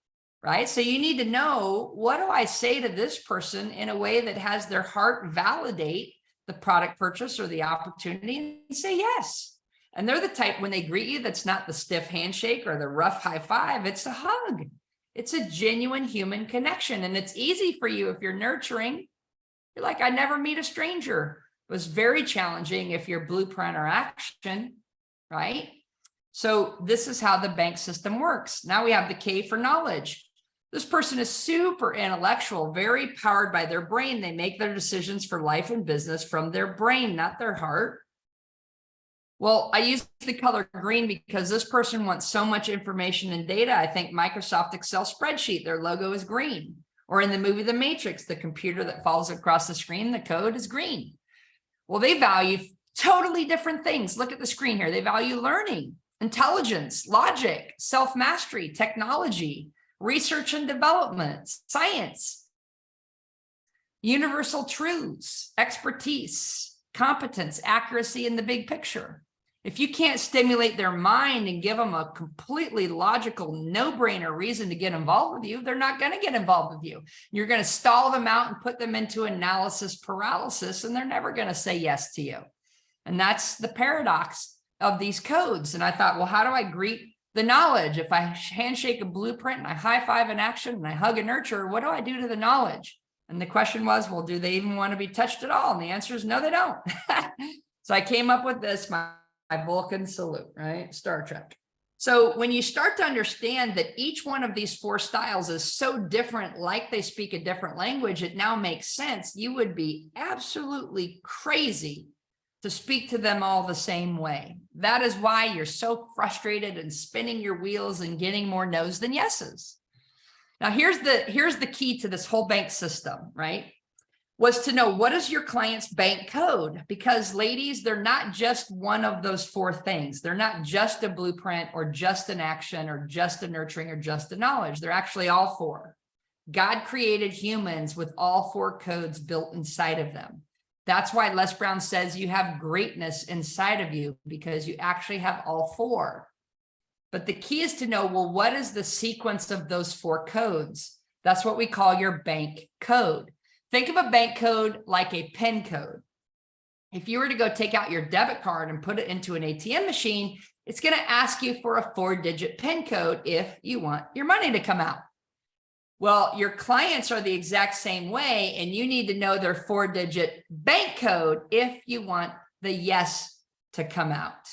right? So you need to know, what do I say to this person in a way that has their heart validate the product purchase or the opportunity and say yes. And they're the type, when they greet you, that's not the stiff handshake or the rough high five. It's a hug. It's a genuine human connection. And it's easy for you if you're nurturing. You're like, I never meet a stranger. It was very challenging if you're blueprint or action, right? So this is how the bank system works. Now we have the K for knowledge. This person is super intellectual, very powered by their brain. They make their decisions for life and business from their brain, not their heart. Well, I use the color green because this person wants so much information and data. I think Microsoft Excel spreadsheet, their logo is green. Or in the movie The Matrix, the computer that falls across the screen, the code is green. Well, they value totally different things. Look at the screen here. They value learning, intelligence, logic, self-mastery, technology, research and development, science, universal truths, expertise, competence, accuracy in the big picture. If you can't stimulate their mind and give them a completely logical, no-brainer reason to get involved with you, they're not going to get involved with you. You're going to stall them out and put them into analysis paralysis, and they're never going to say yes to you. And that's the paradox of these codes. And I thought, well, how do I greet the knowledge? If I handshake a blueprint and I high five an action and I hug a nurture, what do I do to the knowledge? And the question was, well, do they even want to be touched at all? And the answer is no, they don't. So I came up with this, my Vulcan salute, right? Star Trek. So when you start to understand that each one of these 4 styles is so different, like they speak a different language, it now makes sense. You would be absolutely crazy to speak to them all the same way. That is why you're so frustrated and spinning your wheels and getting more no's than yeses. Now, here's the key to this whole bank system, right? Was to know, what is your client's bank code? Because ladies, they're not just one of those 4 things. They're not just a blueprint or just an action or just a nurturing or just a knowledge. They're actually all 4. God created humans with all 4 codes built inside of them. That's why Les Brown says you have greatness inside of you, because you actually have all 4. But the key is to know, well, what is the sequence of those 4 codes? That's what we call your bank code. Think of a bank code like a PIN code. If you were to go take out your debit card and put it into an ATM machine, it's going to ask you for a 4-digit PIN code if you want your money to come out. Well, your clients are the exact same way, and you need to know their 4-digit bank code if you want the yes to come out.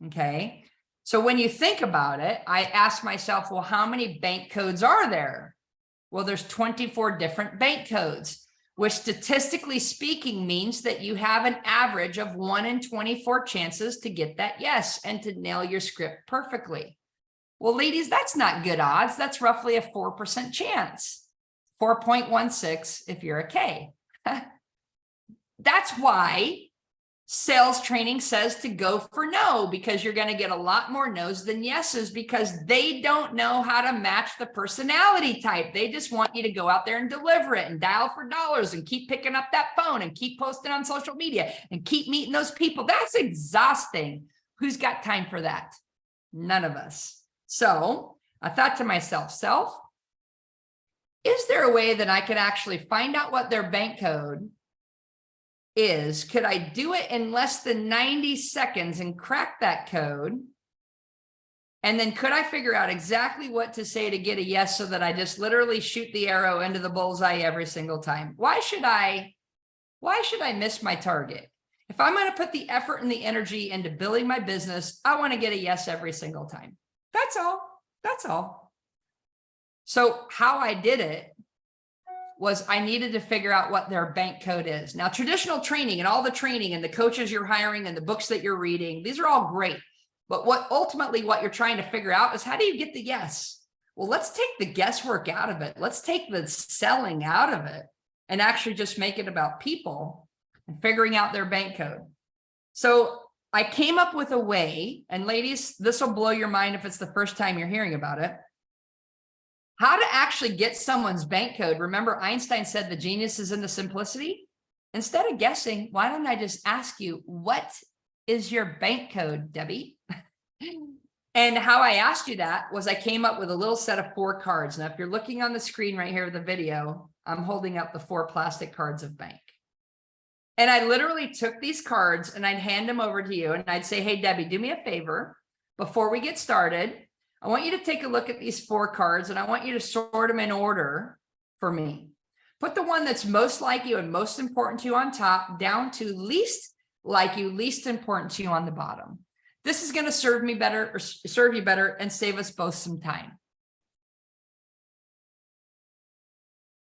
Okay. So when you think about it, I ask myself, well, how many bank codes are there? Well, there's 24 different bank codes, which statistically speaking means that you have an average of 1 in 24 chances to get that yes and to nail your script perfectly. Well, ladies, that's not good odds. That's roughly a 4% chance, 4.16 if you're a K. That's why sales training says to go for no, because you're going to get a lot more no's than yeses, because they don't know how to match the personality type. They just want you to go out there and deliver it and dial for dollars and keep picking up that phone and keep posting on social media and keep meeting those people. That's exhausting. Who's got time for that? None of us. So I thought to myself, is there a way that I could actually find out what their bank code is? Could I do it in less than 90 seconds and crack that code? And then could I figure out exactly what to say to get a yes, so that I just literally shoot the arrow into the bullseye every single time? Why should I miss my target? If I'm going to put the effort and the energy into building my business, I want to get a yes every single time. That's all. That's all. So how I did it was I needed to figure out what their bank code is. Now, traditional training and all the training and the coaches you're hiring and the books that you're reading, these are all great. But what you're trying to figure out is, how do you get the yes? Well, let's take the guesswork out of it. Let's take the selling out of it and actually just make it about people and figuring out their bank code. So I came up with a way, and ladies, this will blow your mind if it's the first time you're hearing about it. How to actually get someone's bank code. Remember, Einstein said the genius is in the simplicity. Instead of guessing, why don't I just ask you, what is your bank code, Debbie? And how I asked you that was I came up with a little set of 4 cards. Now, if you're looking on the screen right here of the video, I'm holding up the 4 plastic cards of bank. And I literally took these cards and I'd hand them over to you and I'd say, hey, Debbie, do me a favor. Before we get started, I want you to take a look at these 4 cards and I want you to sort them in order for me. Put the one that's most like you and most important to you on top, down to least like you, least important to you on the bottom. This is going to serve me better, or serve you better, and save us both some time.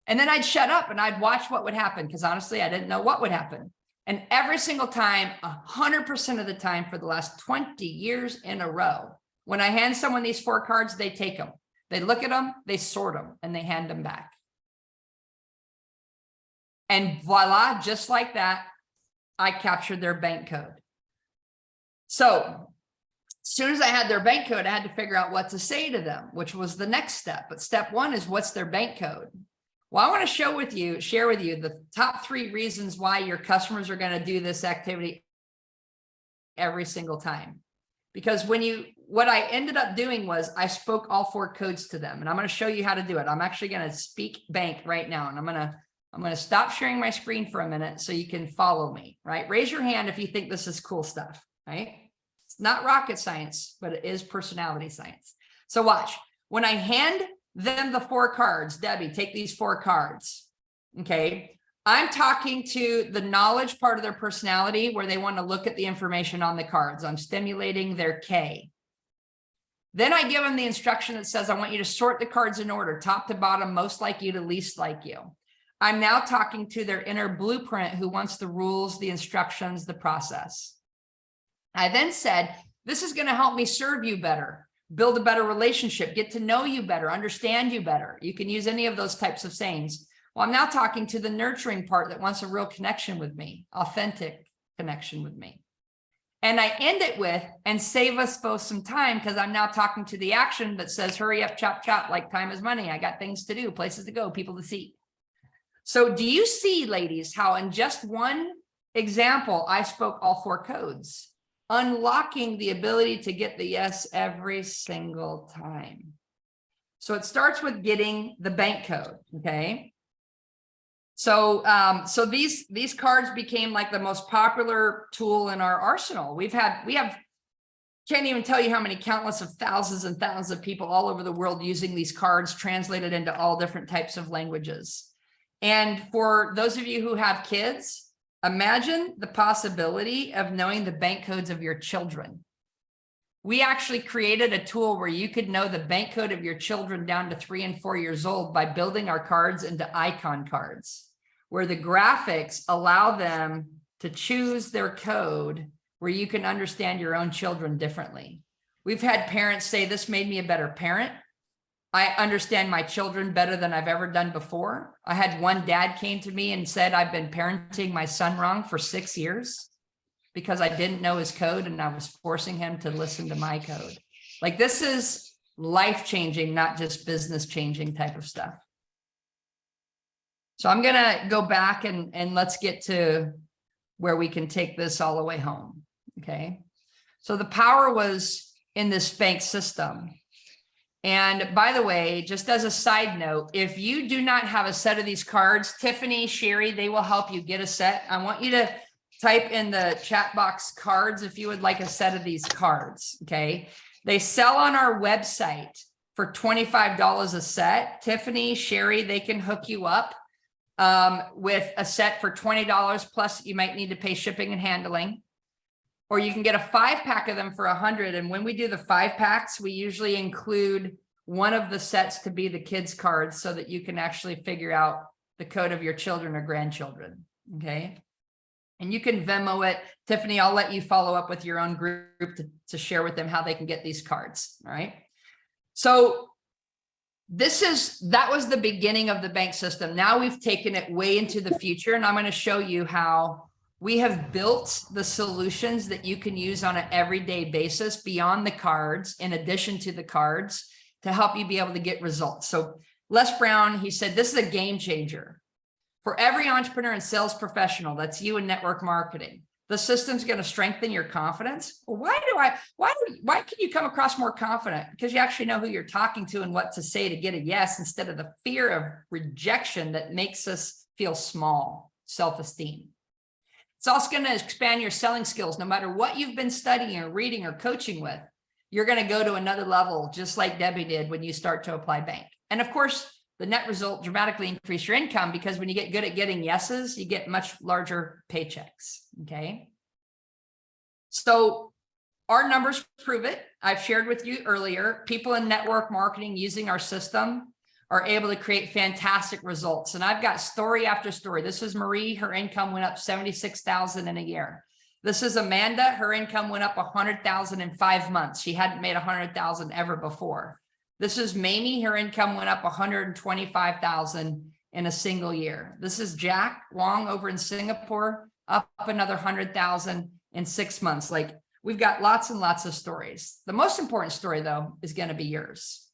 And then I'd shut up and I'd watch what would happen, because honestly, I didn't know what would happen. And every single time, 100% of the time for the last 20 years in a row, when I hand someone these 4 cards, they take them. They look at them, they sort them, and they hand them back. And voila, just like that, I captured their bank code. So as soon as I had their bank code, I had to figure out what to say to them, which was the next step. But step 1 is, what's their bank code? Well, I want to share with you the top 3 reasons why your customers are going to do this activity every single time. Because what I ended up doing was I spoke all 4 codes to them, and I'm going to show you how to do it. I'm actually going to speak bank right now, and I'm going to stop sharing my screen for a minute so you can follow me, right? Raise your hand if you think this is cool stuff, right? It's not rocket science, but it is personality science. So watch, when I hand them the 4 cards, Debbie, take these 4 cards. Okay. I'm talking to the knowledge part of their personality where they want to look at the information on the cards. I'm stimulating their K. Then I give them the instruction that says, I want you to sort the cards in order, top to bottom, most like you to least like you. I'm now talking to their inner blueprint who wants the rules, the instructions, the process. I then said, this is going to help me serve you better, build a better relationship, get to know you better, understand you better. You can use any of those types of sayings. Well, I'm now talking to the nurturing part that wants a real connection with me, authentic connection with me. And I end it with, and save us both some time, because I'm now talking to the action that says, hurry up, chop, chop, like time is money. I got things to do, places to go, people to see. So do you see, ladies, how in just one example, I spoke all 4 codes, unlocking the ability to get the yes every single time. So it starts with getting the bank code, okay? So, so these cards became like the most popular tool in our arsenal. We have, can't even tell you how many countless of thousands and thousands of people all over the world using these cards translated into all different types of languages. And for those of you who have kids, imagine the possibility of knowing the bank codes of your children. We actually created a tool where you could know the bank code of your children down to 3 and 4 years old by building our cards into icon cards, where the graphics allow them to choose their code, where you can understand your own children differently. We've had parents say, this made me a better parent. I understand my children better than I've ever done before. I had one dad came to me and said, I've been parenting my son wrong for 6 years because I didn't know his code and I was forcing him to listen to my code. Like, this is life-changing, not just business-changing type of stuff. So I'm going to go back and let's get to where we can take this all the way home. Okay. So the power was in this bank system. And by the way, just as a side note, if you do not have a set of these cards, Tiffany, Cheri, they will help you get a set. I want you to type in the chat box cards if you would like a set of these cards. Okay. They sell on our website for $25 a set. Tiffany, Cheri, they can hook you up with a set for $20, plus you might need to pay shipping and handling. Or you can get a 5-pack of them for $100. And when we do the 5-packs, we usually include one of the sets to be the kids' cards so that you can actually figure out the code of your children or grandchildren. Okay. And you can Venmo it. Tiffany, I'll let you follow up with your own group to share with them how they can get these cards. All right. So that was the beginning of the bank system. Now we've taken it way into the future, and I'm going to show you how we have built the solutions that you can use on an everyday basis beyond the cards, in addition to the cards, to help you be able to get results. So Les Brown, he said, this is a game changer for every entrepreneur and sales professional. That's you in network marketing. The system's going to strengthen your confidence. Well, why can you come across more confident? Because you actually know who you're talking to and what to say to get a yes, instead of the fear of rejection that makes us feel small, self-esteem. It's also going to expand your selling skills. No matter what you've been studying or reading or coaching with, you're going to go to another level, just like Debbie did when you start to apply bank. And of course, the net result dramatically increase your income, because when you get good at getting yeses, you get much larger paychecks. Okay. So our numbers prove it. I've shared with you earlier, people in network marketing using our system are able to create fantastic results. And I've got story after story. This is Marie. Her income went up 76,000 in a year. This is Amanda. Her income went up 100,000 in 5 months. She hadn't made 100,000 ever before. This is Mamie. Her income went up 125,000 in a single year. This is Jack Wong over in Singapore, up another 100,000 in 6 months. Like, we've got lots and lots of stories. The most important story, though, is going to be yours.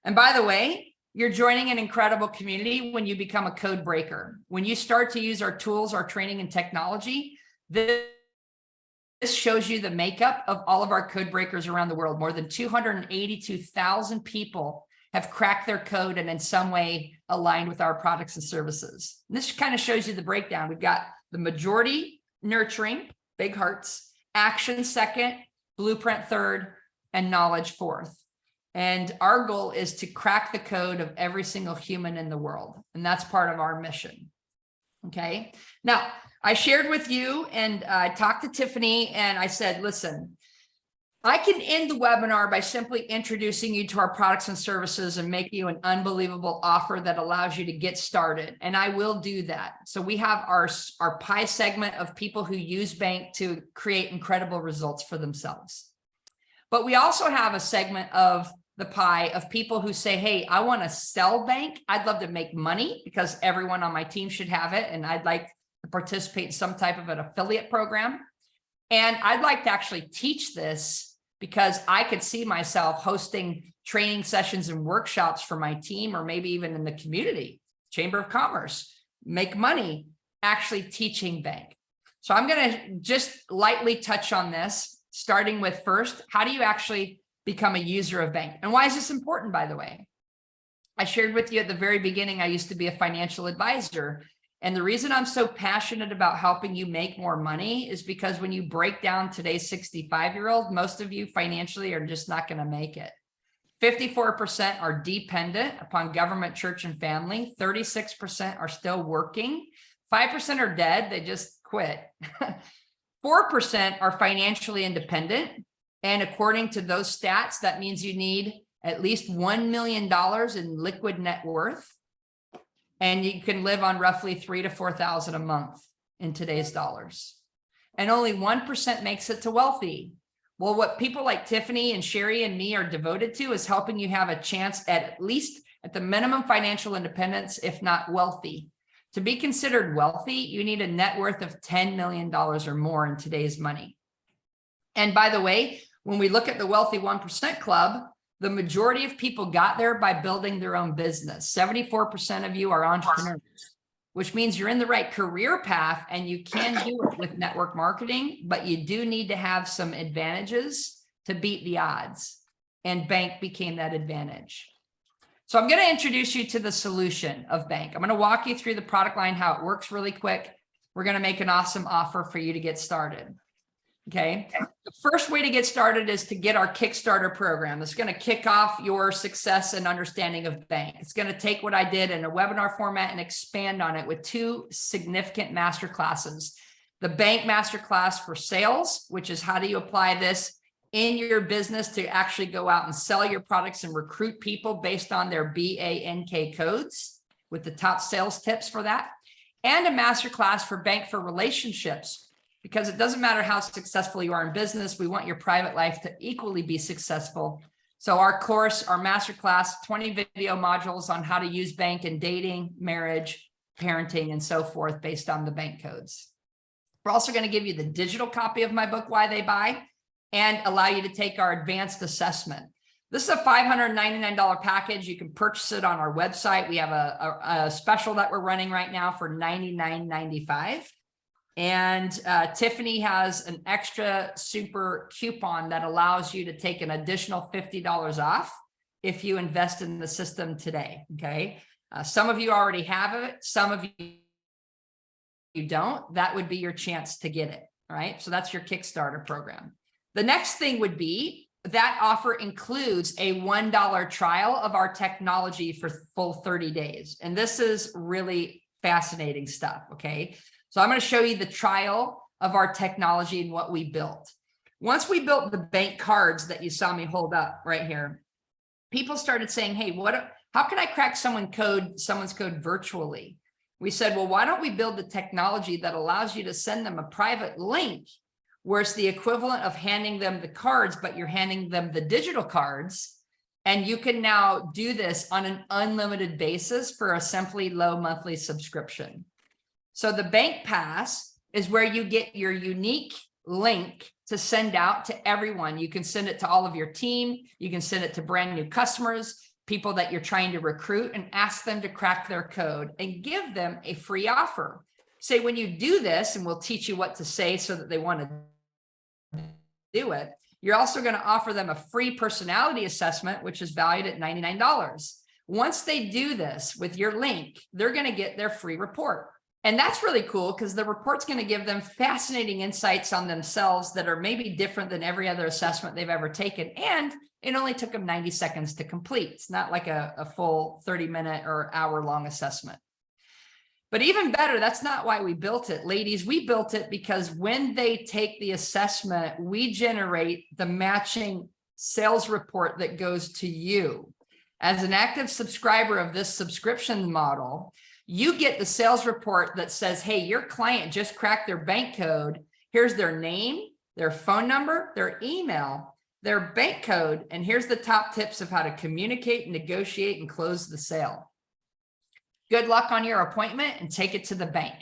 And by the way, you're joining an incredible community when you become a code breaker. When you start to use our tools, our training and technology, this This shows you the makeup of all of our code breakers around the world. More than 282,000 people have cracked their code and in some way aligned with our products and services. And this kind of shows you the breakdown. We've got the majority nurturing, big hearts, action second, blueprint third, and knowledge fourth. And our goal is to crack the code of every single human in the world. And that's part of our mission. Okay. Now, I shared with you and I talked to Tiffany and I said, listen, I can end the webinar by simply introducing you to our products and services and make you an unbelievable offer that allows you to get started. And I will do that. So we have our pie segment of people who use Bank to create incredible results for themselves. But we also have a segment of the pie of people who say, hey, I want to sell Bank. I'd love to make money because everyone on my team should have it. And I'd like to participate in some type of an affiliate program. And I'd like to actually teach this because I could see myself hosting training sessions and workshops for my team, or maybe even in the community, Chamber of Commerce, make money actually teaching Bank. So I'm going to just lightly touch on this, starting with first, how do you actually become a user of Bank? And why is this important, by the way? I shared with you at the very beginning, I used to be a financial advisor. And the reason I'm so passionate about helping you make more money is because when you break down today's 65-year-old, most of you financially are just not going to make it. 54% are dependent upon government, church, and family. 36% are still working. 5% are dead. They just quit. 4% are financially independent. And according to those stats, that means you need at least $1 million in liquid net worth. And you can live on roughly $3,000 to $4,000 a month in today's dollars. And only 1% makes it to wealthy. Well, what people like Tiffany and Cheri and me are devoted to is helping you have a chance at least at the minimum financial independence, if not wealthy. To be considered wealthy, you need a net worth of $10 million or more in today's money. And by the way, when we look at the Wealthy 1% Club, the majority of people got there by building their own business. 74% of you are entrepreneurs, which means you're in the right career path and you can do it with network marketing, but you do need to have some advantages to beat the odds. And Bank became that advantage. So I'm going to introduce you to the solution of Bank. I'm going to walk you through the product line, how it works really quick. We're going to make an awesome offer for you to get started. Okay. The first way to get started is to get our Kickstarter program. It's going to kick off your success and understanding of Bank. It's going to take what I did in a webinar format and expand on it with two significant master classes. The Bank Masterclass for sales, which is how do you apply this in your business to actually go out and sell your products and recruit people based on their BANK codes with the top sales tips for that. And a masterclass for Bank for relationships. Because it doesn't matter how successful you are in business, we want your private life to equally be successful. So our course, our masterclass, 20 video modules on how to use Bank in dating, marriage, parenting, and so forth based on the Bank codes. We're also going to give you the digital copy of my book, Why They Buy, and allow you to take our advanced assessment. This is a $599 package. You can purchase it on our website. We have a special that we're running right now for $99.95. And Tiffany has an extra super coupon that allows you to take an additional $50 off if you invest in the system today. Okay. Some of you already have it. Some of you don't. That would be your chance to get it. All right. So that's your Kickstarter program. The next thing would be that offer includes a $1 trial of our technology for full 30 days. And this is really fascinating stuff. Okay. So I'm going to show you the trial of our technology and what we built. Once we built the Bank cards that you saw me hold up right here, people started saying, hey, how can I crack someone's code virtually? We said, well, why don't we build the technology that allows you to send them a private link where it's the equivalent of handing them the cards, but you're handing them the digital cards. And you can now do this on an unlimited basis for a simply low monthly subscription. So the Bank Pass is where you get your unique link to send out to everyone. You can send it to all of your team. You can send it to brand new customers, people that you're trying to recruit, and ask them to crack their code and give them a free offer. Say, when you do this, and we'll teach you what to say so that they want to do it. You're also going to offer them a free personality assessment, which is valued at $99. Once they do this with your link, they're going to get their free report. And that's really cool because the report's going to give them fascinating insights on themselves that are maybe different than every other assessment they've ever taken. And it only took them 90 seconds to complete. It's not like a full 30-minute or hour-long assessment. But even better, that's not why we built it. Ladies, we built it because when they take the assessment, we generate the matching sales report that goes to you. As an active subscriber of this subscription model, you get the sales report that says, hey, your client just cracked their bank code. Here's their name, their phone number, their email, their bank code, and here's the top tips of how to communicate, negotiate, and close the sale. Good luck on your appointment and take it to the bank.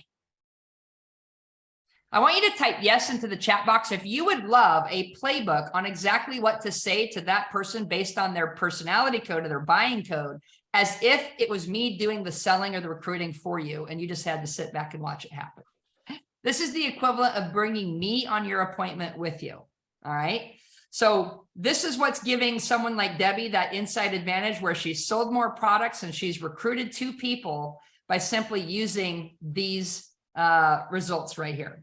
I want you to type yes into the chat box if you would love a playbook on exactly what to say to that person based on their personality code or their buying code, as if it was me doing the selling or the recruiting for you and you just had to sit back and watch it happen. This is the equivalent of bringing me on your appointment with you. All right. So this is what's giving someone like Debbie that inside advantage where she's sold more products and she's recruited 2 people by simply using these results right here.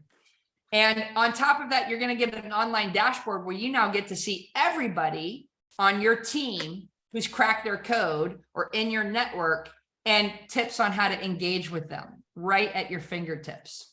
And on top of that, you're going to get an online dashboard where you now get to see everybody on your team who's cracked their code or in your network and tips on how to engage with them right at your fingertips.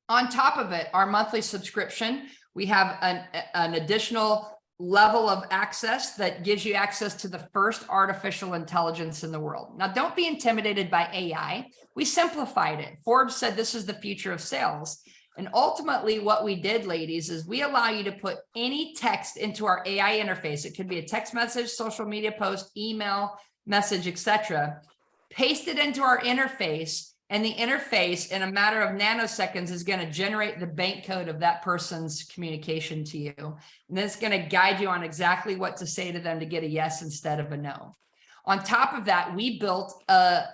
On top of it, our monthly subscription, we have an additional level of access that gives you access to the first artificial intelligence in the world. Now, don't be intimidated by AI. We simplified it. Forbes said this is the future of sales. And ultimately what we did, ladies, is we allow you to put any text into our AI interface. It could be a text message, social media post, email, message, etc. Paste it into our interface, and the interface in a matter of nanoseconds is going to generate the bank code of that person's communication to you. And then it's going to guide you on exactly what to say to them to get a yes instead of a no. On top of that, we built a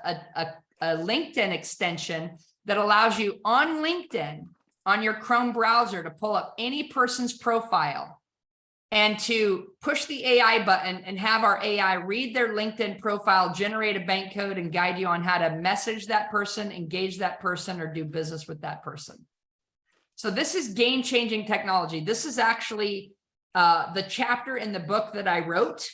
LinkedIn extension that allows you on LinkedIn, on your Chrome browser, to pull up any person's profile and to push the AI button and have our AI read their LinkedIn profile, generate a bank code, and guide you on how to message that person, engage that person, or do business with that person. So this is game-changing technology. This is actually the chapter in the book that I wrote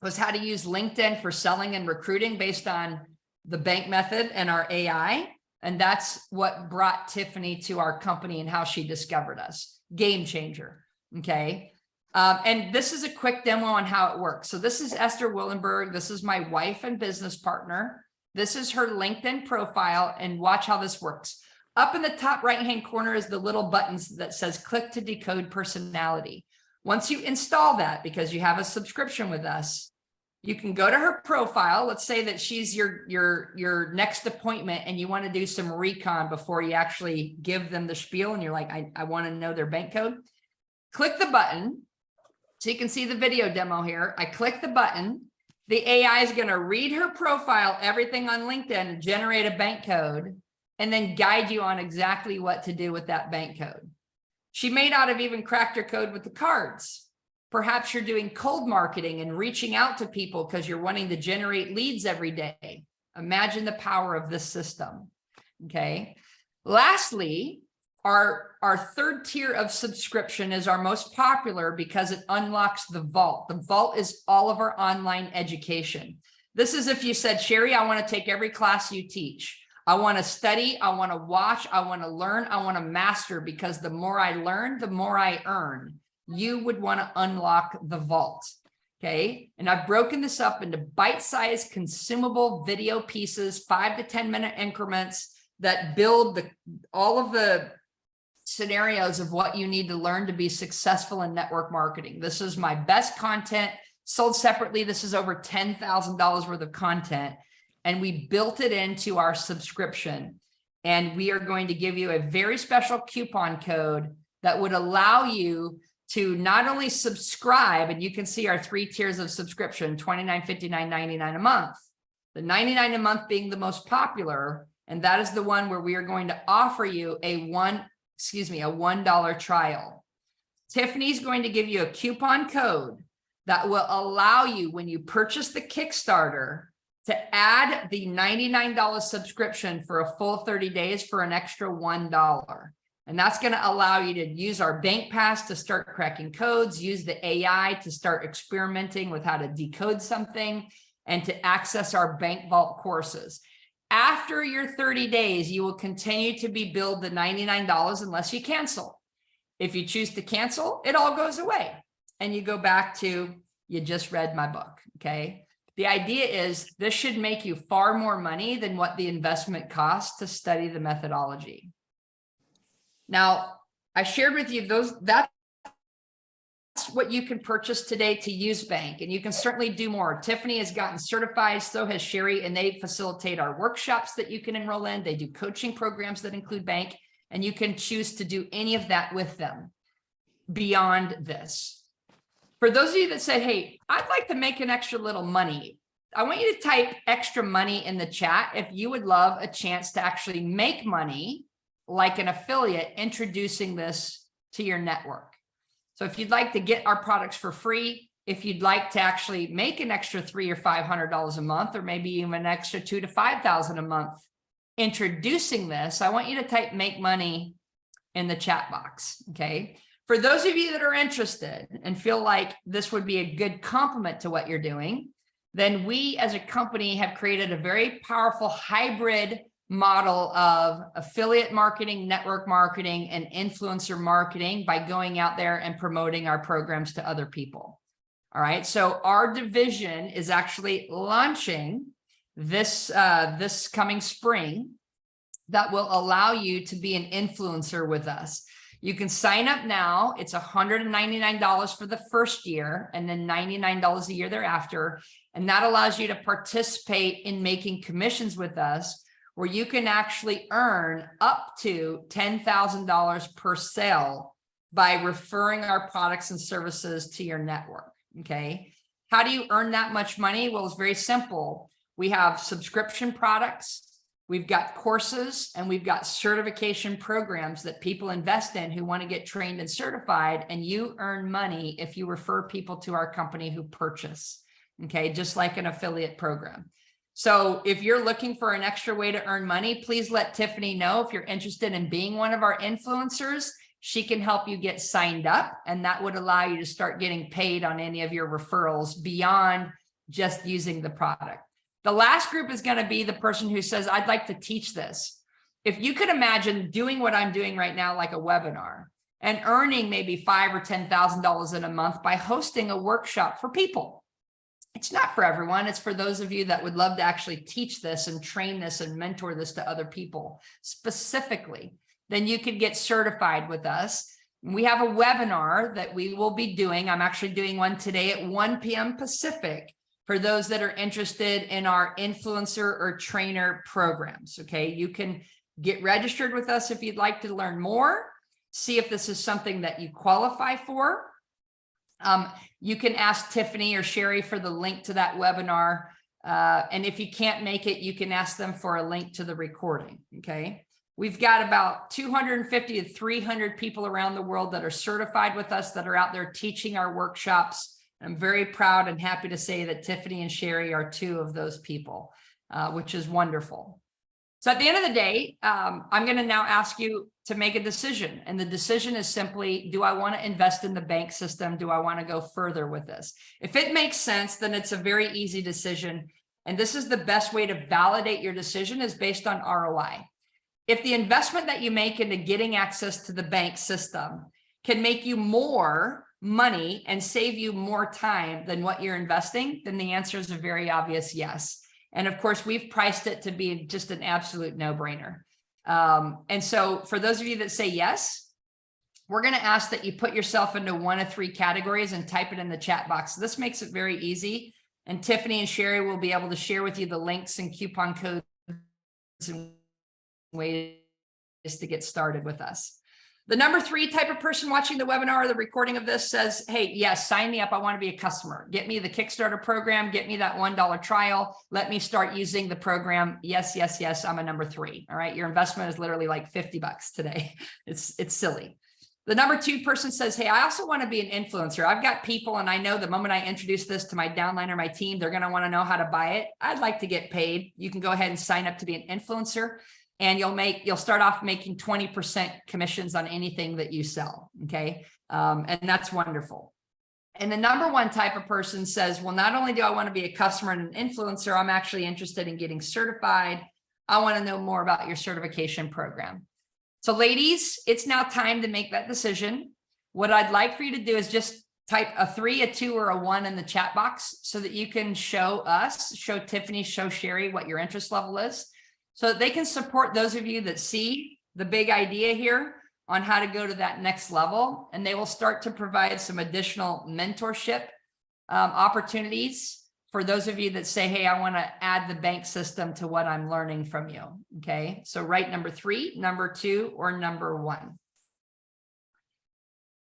was how to use LinkedIn for selling and recruiting based on the bank method and our AI. And that's what brought Tiffany to our company and how she discovered us. Game changer. Okay. And this is a quick demo on how it works. So this is Esther Willenberg. This is my wife and business partner. This is her LinkedIn profile, and watch how this works. Up in the top right-hand corner is the little buttons that says click to decode personality. Once you install that, because you have a subscription with us, you can go to her profile. Let's say that she's your next appointment and you want to do some recon before you actually give them the spiel. And you're like, I want to know their bank code. Click the button. So you can see the video demo here. I click the button. The AI is going to read her profile, everything on LinkedIn, generate a bank code, and then guide you on exactly what to do with that bank code. She may not have even cracked her code with the cards. Perhaps you're doing cold marketing and reaching out to people because you're wanting to generate leads every day. Imagine the power of this system. Okay. Lastly, our third tier of subscription is our most popular because it unlocks the vault. The vault is all of our online education. This is if you said, Cheri, I want to take every class you teach. I want to study. I want to watch. I want to learn. I want to master, because the more I learn, the more I earn. You would want to unlock the vault. Okay. And I've broken this up into bite-sized consumable video pieces, 5 to 10 minute increments that build all of the scenarios of what you need to learn to be successful in network marketing. This is my best content sold separately. This is over $10,000 worth of content. And we built it into our subscription. And we are going to give you a very special coupon code that would allow you to not only subscribe, and you can see our 3 tiers of subscription, $29, $59, $99 a month. The $99 a month being the most popular, and that is the one where we are going to offer you a $1 trial. Tiffany's going to give you a coupon code that will allow you, when you purchase the Kickstarter, to add the $99 subscription for a full 30 days for an extra $1. And that's going to allow you to use our bank pass to start cracking codes, use the AI to start experimenting with how to decode something, and to access our bank vault courses. After your 30 days, you will continue to be billed the $99 unless you cancel. If you choose to cancel, it all goes away. And you go back to, you just read my book, okay? The idea is this should make you far more money than what the investment costs to study the methodology. Now, I shared with you that's what you can purchase today to use bank, and you can certainly do more. Tiffany has gotten certified, so has Cheri, and they facilitate our workshops that you can enroll in. They do coaching programs that include bank, and you can choose to do any of that with them beyond this. For those of you that say, hey, I'd like to make an extra little money, I want you to type extra money in the chat if you would love a chance to actually make money like an affiliate introducing this to your network. So if you'd like to get our products for free, if you'd like to actually make an extra $300 or $500 a month, or maybe even an extra $2,000 to $5,000 a month introducing this, I want you to type make money in the chat box, okay? For those of you that are interested and feel like this would be a good complement to what you're doing, then we as a company have created a very powerful hybrid model of affiliate marketing, network marketing, and influencer marketing by going out there and promoting our programs to other people. All right, so our division is actually launching this coming spring that will allow you to be an influencer with us. You can sign up now. It's $199 for the first year and then $99 a year thereafter. And that allows you to participate in making commissions with us, where you can actually earn up to $10,000 per sale by referring our products and services to your network, okay? How do you earn that much money? Well, it's very simple. We have subscription products, we've got courses, and we've got certification programs that people invest in who want to get trained and certified, and you earn money if you refer people to our company who purchase, okay? Just like an affiliate program. So if you're looking for an extra way to earn money, please let Tiffany know if you're interested in being one of our influencers. She can help you get signed up, and that would allow you to start getting paid on any of your referrals beyond just using the product. The last group is going to be the person who says, I'd like to teach this. If you could imagine doing what I'm doing right now, like a webinar, and earning maybe $5,000 or $10,000 in a month by hosting a workshop for people. It's not for everyone. It's for those of you that would love to actually teach this and train this and mentor this to other people specifically. Then you could get certified with us. We have a webinar that we will be doing. I'm actually doing one today at 1 p.m. Pacific for those that are interested in our influencer or trainer programs. Okay, you can get registered with us if you'd like to learn more, see if this is something that you qualify for. You can ask Tiffany or Cheri for the link to that webinar. And if you can't make it, you can ask them for a link to the recording, okay? We've got about 250 to 300 people around the world that are certified with us, that are out there teaching our workshops. I'm very proud and happy to say that Tiffany and Cheri are two of those people, which is wonderful. So at the end of the day, I'm going to now ask you to make a decision. And the decision is simply, do I want to invest in the bank system? Do I want to go further with this? If it makes sense, then it's a very easy decision. And this is the best way to validate your decision, is based on ROI. If the investment that you make into getting access to the bank system can make you more money and save you more time than what you're investing, then the answer is a very obvious yes. And of course, we've priced it to be just an absolute no-brainer. And so for those of you that say yes, we're going to ask that you put yourself into one of three categories and type it in the chat box. So this makes it very easy. And Tiffany and Cheri will be able to share with you the links and coupon codes and ways to get started with us. The number 3 type of person watching the webinar or the recording of this says, hey, yes, sign me up. I want to be a customer. Get me the Kickstarter program. Get me that $1 trial. Let me start using the program. Yes, yes, yes. I'm a number 3. All right. Your investment is literally like $50 today. It's silly. The number 2 person says, hey, I also want to be an influencer. I've got people, and I know the moment I introduce this to my downline or my team, they're going to want to know how to buy it. I'd like to get paid. You can go ahead and sign up to be an influencer, and you'll start off making 20% commissions on anything that you sell. Okay. And that's wonderful. And the number 1 type of person says, well, not only do I want to be a customer and an influencer, I'm actually interested in getting certified. I want to know more about your certification program. So ladies, it's now time to make that decision. What I'd like for you to do is just type a 3, a 2, or a 1 in the chat box so that you can show us, show Tiffany, show Cheri what your interest level is, so that they can support those of you that see the big idea here on how to go to that next level. And they will start to provide some additional mentorship opportunities for those of you that say, hey, I want to add the bank system to what I'm learning from you. Okay, so write number 3, number 2, or number 1.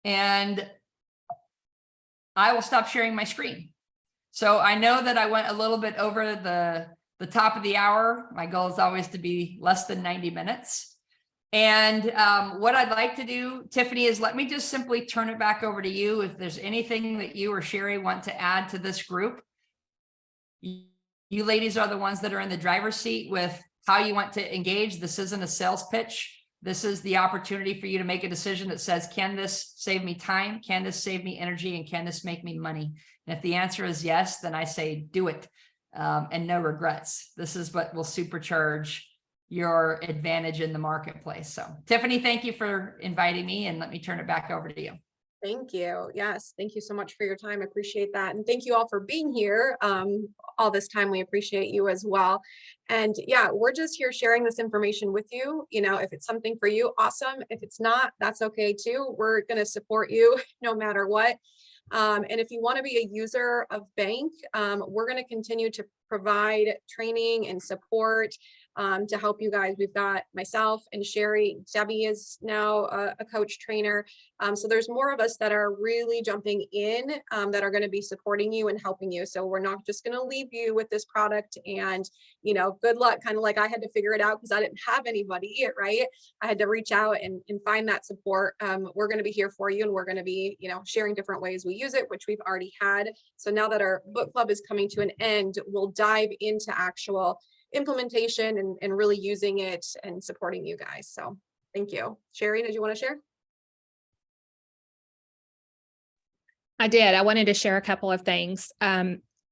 And I will stop sharing my screen. So I know that I went a little bit over the top of the hour. My goal is always to be less than 90 minutes. And what I'd like to do, Tiffany, is let me just simply turn it back over to you. If there's anything that you or Cheri want to add to this group, you ladies are the ones that are in the driver's seat with how you want to engage. This isn't a sales pitch. This is the opportunity for you to make a decision that says, can this save me time? Can this save me energy? And can this make me money? And if the answer is yes, then I say do it, and no regrets. This is what will supercharge your advantage in the marketplace. So Tiffany, thank you for inviting me, and let me turn it back over to you. Thank you. Yes, thank you so much for your time. I appreciate that. And thank you all for being here all this time. We appreciate you as well. And yeah, we're just here sharing this information with you. You know, if it's something for you, awesome. If it's not, that's okay too. We're going to support you no matter what. And if you want to be a user of Bank, we're going to continue to provide training and support to help you guys. We've got myself and Cheri. Debbie is now a coach trainer. So there's more of us that are really jumping in that are going to be supporting you and helping you. So we're not just going to leave you with this product and, you know, good luck, kind of like I had to figure it out because I didn't have anybody, right? I had to reach out and find that support. We're going to be here for you, and we're going to be, you know, sharing different ways we use it, which we've already had. So now that our book club is coming to an end, we'll dive into actual implementation and really using it and supporting you guys. So thank you. Cheri, did you want to share? I did. I wanted to share a couple of things.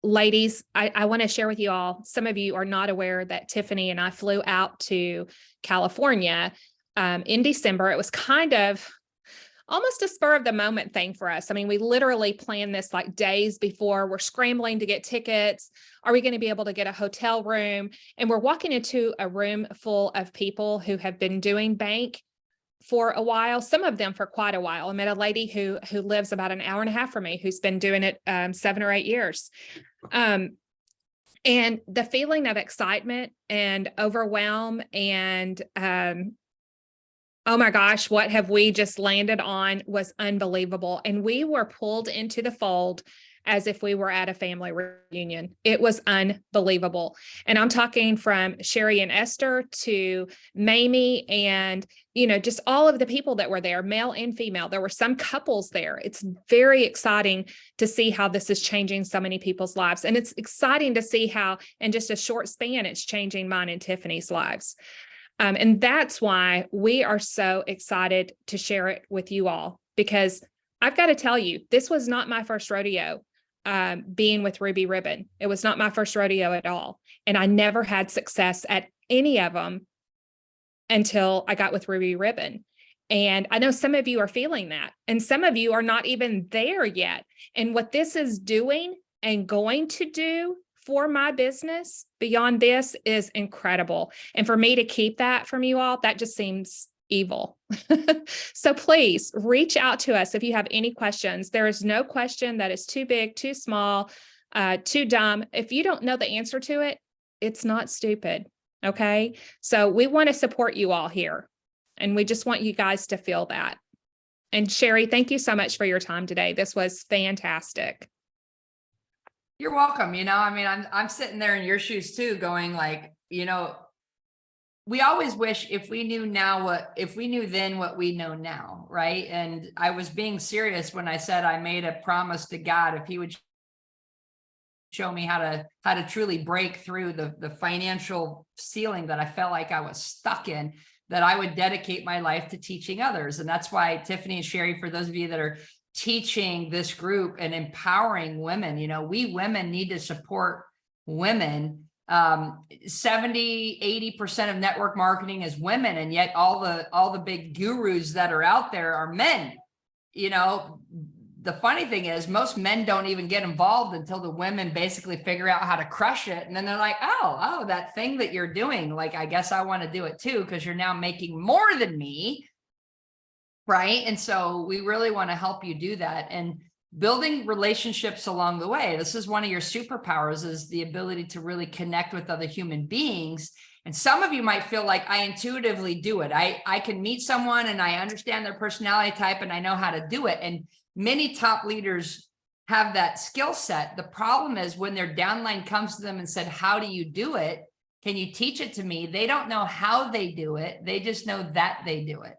Ladies, I want to share with you all, some of you are not aware that Tiffany and I flew out to California in December. It was kind of almost a spur of the moment thing for us. I mean, we literally planned this like days before. We're scrambling to get tickets. Are we going to be able to get a hotel room? And we're walking into a room full of people who have been doing Bank for a while, some of them for quite a while. I met a lady who lives about an hour and a half from me, who's been doing it 7 or 8 years. And the feeling of excitement and overwhelm and oh my gosh, what have we just landed on was unbelievable. And we were pulled into the fold as if we were at a family reunion. It was unbelievable. And I'm talking from Cheri and Esther to Mamie and, you know, just all of the people that were there, male and female. There were some couples there. It's very exciting to see how this is changing so many people's lives. And it's exciting to see how in just a short span, it's changing mine and Tiffany's lives. And that's why we are so excited to share it with you all, because I've got to tell you, this was not my first rodeo being with Ruby Ribbon. It was not my first rodeo at all. And I never had success at any of them until I got with Ruby Ribbon. And I know some of you are feeling that, and some of you are not even there yet. And what this is doing and going to do for my business beyond this is incredible. And for me to keep that from you all, that just seems evil. So please reach out to us if you have any questions. There is no question that is too big, too small, too dumb. If you don't know the answer to it, it's not stupid. Okay. So we want to support you all here, and we just want you guys to feel that. And Cheri, thank you so much for your time today. This was fantastic. You're welcome. You know, I mean, I'm sitting there in your shoes too, going like, you know, we always wish if we knew then what we know now, right? And I was being serious when I said I made a promise to God if he would show me how to truly break through the financial ceiling that I felt like I was stuck in, that I would dedicate my life to teaching others. And that's why Tiffany and Cheri, for those of you that are teaching this group and empowering women, we women need to support women. 70-80% of network marketing is women, and yet all the big gurus that are out there are men. The funny thing is most men don't even get involved until the women basically figure out how to crush it, and then they're like, oh, that thing that you're doing, like, I guess I want to do it too, because you're now making more than me, right? And so we really want to help you do that, and building relationships along the way. This is one of your superpowers, is the ability to really connect with other human beings. And some of you might feel like I intuitively do it. I can meet someone and I understand their personality type and I know how to do it. And many top leaders have that skill set. The problem is when their downline comes to them and said, how do you do it? Can you teach it to me? They don't know how they do it. They just know that they do it.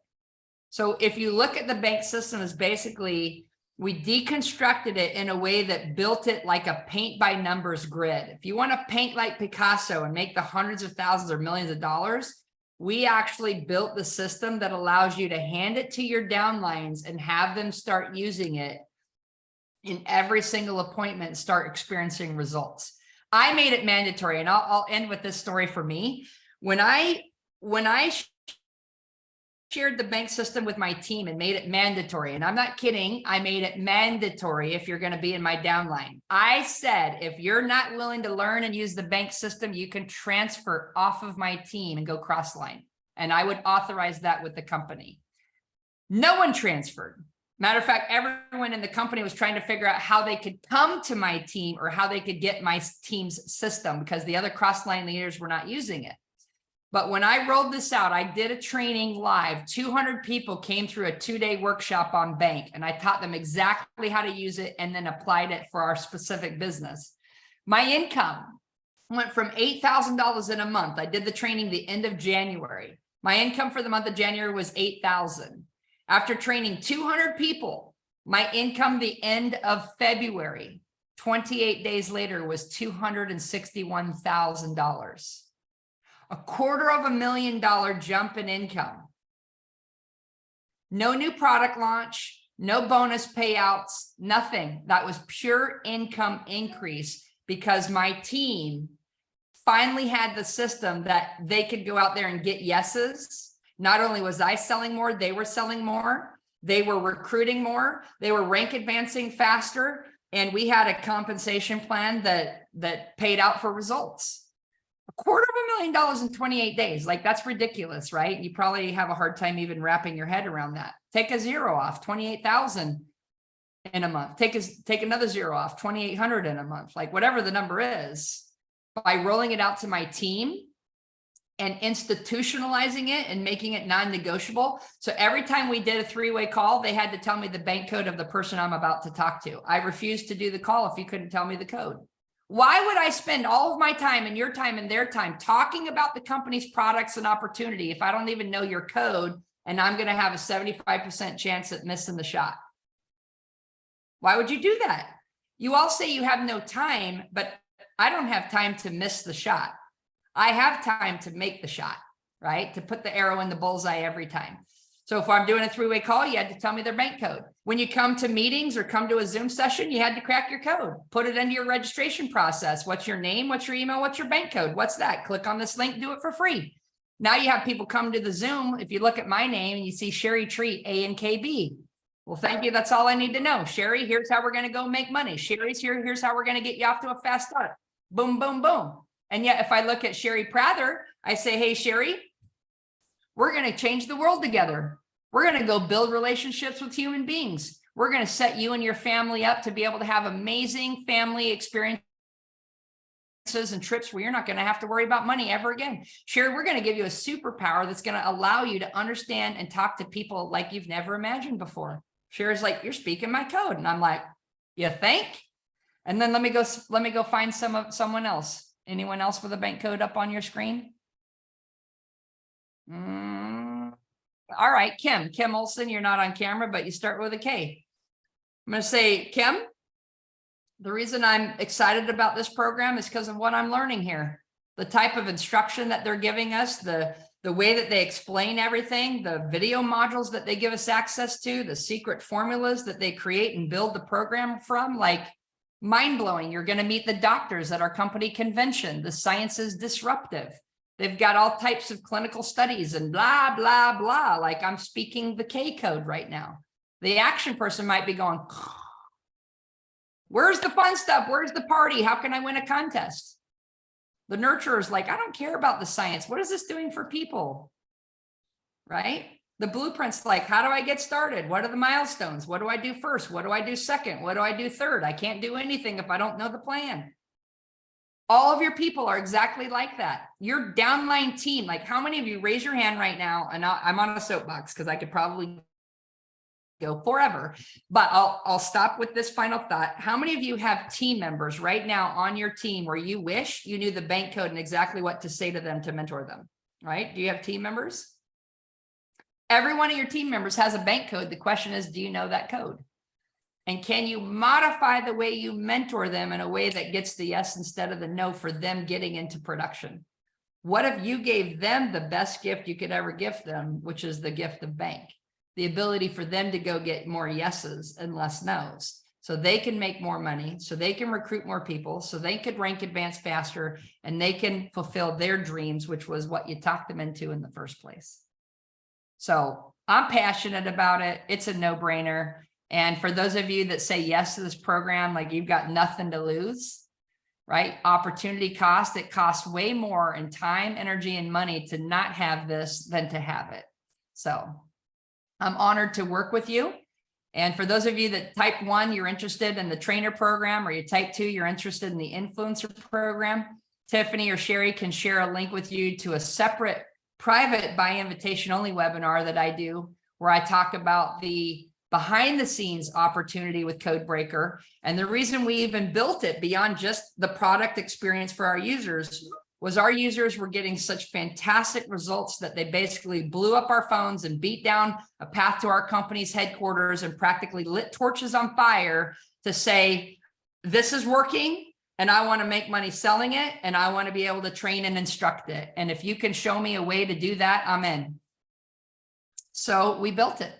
So if you look at the bank system as basically, we deconstructed it in a way that built it like a paint by numbers grid. If you want to paint like Picasso and make the hundreds of thousands or millions of dollars, we actually built the system that allows you to hand it to your downlines and have them start using it in every single appointment and start experiencing results. I made it mandatory, and I'll end with this story for me. When I shared the bank system with my team and made it mandatory, and I'm not kidding, I made it mandatory if you're going to be in my downline. I said, if you're not willing to learn and use the bank system, you can transfer off of my team and go cross-line. And I would authorize that with the company. No one transferred. Matter of fact, everyone in the company was trying to figure out how they could come to my team or how they could get my team's system, because the other cross-line leaders were not using it. But when I rolled this out, I did a training live. 200 people came through a 2-day workshop on bank, and I taught them exactly how to use it and then applied it for our specific business. My income went from $8,000 in a month. I did the training the end of January. My income for the month of January was $8,000. After training 200 people, my income the end of February, 28 days later, was $261,000. $250,000 jump in income. No new product launch, no bonus payouts, nothing. That was pure income increase because my team finally had the system that they could go out there and get yeses. Not only was I selling more, they were selling more. They were recruiting more. They were rank advancing faster. And we had a compensation plan that paid out for results. $250,000 in 28 days. Like, that's ridiculous, right? You probably have a hard time even wrapping your head around that. Take a zero off, 28,000 in a month. Take another zero off, 2,800 in a month. Like, whatever the number is, by rolling it out to my team and institutionalizing it and making it non-negotiable. So every time we did a 3-way call, they had to tell me the bank code of the person I'm about to talk to. I refused to do the call if you couldn't tell me the code. Why would I spend all of my time and your time and their time talking about the company's products and opportunity if I don't even know your code and I'm going to have a 75% chance at missing the shot? Why would you do that? You all say you have no time, but I don't have time to miss the shot. I have time to make the shot, right? To put the arrow in the bullseye every time. So if I'm doing a 3-way call, you had to tell me their bank code. When you come to meetings or come to a Zoom session, you had to crack your code, put it into your registration process. What's your name? What's your email? What's your bank code? What's that? Click on this link, do it for free. Now you have people come to the Zoom. If you look at my name and you see Cheri Treat, ANKB. Well, thank you. That's all I need to know. Cheri, here's how we're going to go make money. Cheri's here. Here's how we're going to get you off to a fast start. Boom, boom, boom. And yet if I look at Cheri Prather, I say, hey, Cheri, we're going to change the world together. We're going to go build relationships with human beings. We're going to set you and your family up to be able to have amazing family experiences and trips where you're not going to have to worry about money ever again. Cheri, we're going to give you a superpower that's going to allow you to understand and talk to people like you've never imagined before. Cheri's like, you're speaking my code. And I'm like, you think? And then let me go find someone else. Anyone else with a bank code up on your screen? All right, Kim Olson, you're not on camera, but you start with a K. I'm going to say, Kim, the reason I'm excited about this program is because of what I'm learning here. The type of instruction that they're giving us, the way that they explain everything, the video modules that they give us access to, the secret formulas that they create and build the program from, like mind-blowing. You're going to meet the doctors at our company convention. The science is disruptive. They've got all types of clinical studies and blah, blah, blah. Like I'm speaking the K code right now. The action person might be going, where's the fun stuff? Where's the party? How can I win a contest? The nurturer is like, I don't care about the science. What is this doing for people? Right? The blueprint's like, how do I get started? What are the milestones? What do I do first? What do I do second? What do I do third? I can't do anything if I don't know the plan. All of your people are exactly like that. Your downline team, like how many of you raise your hand right now? And I'm on a soapbox because I could probably go forever, but I'll stop with this final thought. How many of you have team members right now on your team where you wish you knew the bank code and exactly what to say to them to mentor them, right? Do you have team members? Every one of your team members has a bank code. The question is, do you know that code? And can you modify the way you mentor them in a way that gets the yes instead of the no for them getting into production? What if you gave them the best gift you could ever gift them, which is the gift of bank? The ability for them to go get more yeses and less nos, so they can make more money, so they can recruit more people, so they could rank advance faster, and they can fulfill their dreams, which was what you talked them into in the first place. So I'm passionate about it. It's a no-brainer. And for those of you that say yes to this program, like you've got nothing to lose, right? Opportunity cost, it costs way more in time, energy, and money to not have this than to have it. So I'm honored to work with you. And for those of you that type 1, you're interested in the trainer program, or you type 2, you're interested in the influencer program, Tiffany or Cheri can share a link with you to a separate private by invitation only webinar that I do, where I talk about the behind the scenes opportunity with Codebreaker. And the reason we even built it beyond just the product experience for our users was our users were getting such fantastic results that they basically blew up our phones and beat down a path to our company's headquarters and practically lit torches on fire to say, this is working and I want to make money selling it and I want to be able to train and instruct it. And if you can show me a way to do that, I'm in. So we built it.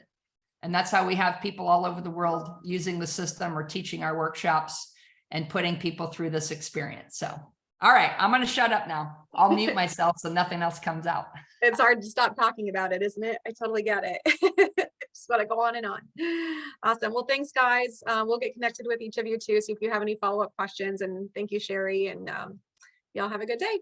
And that's how we have people all over the world using the system or teaching our workshops and putting people through this experience. So all right, I'm going to shut up now. I'll mute myself so nothing else comes out. It's hard to stop talking about it, isn't it? I totally get it. Just want to go on and on. Awesome. Well, thanks, guys. We'll get connected with each of you too. See if you have any follow-up questions. And thank you, Cheri. And y'all have a good day.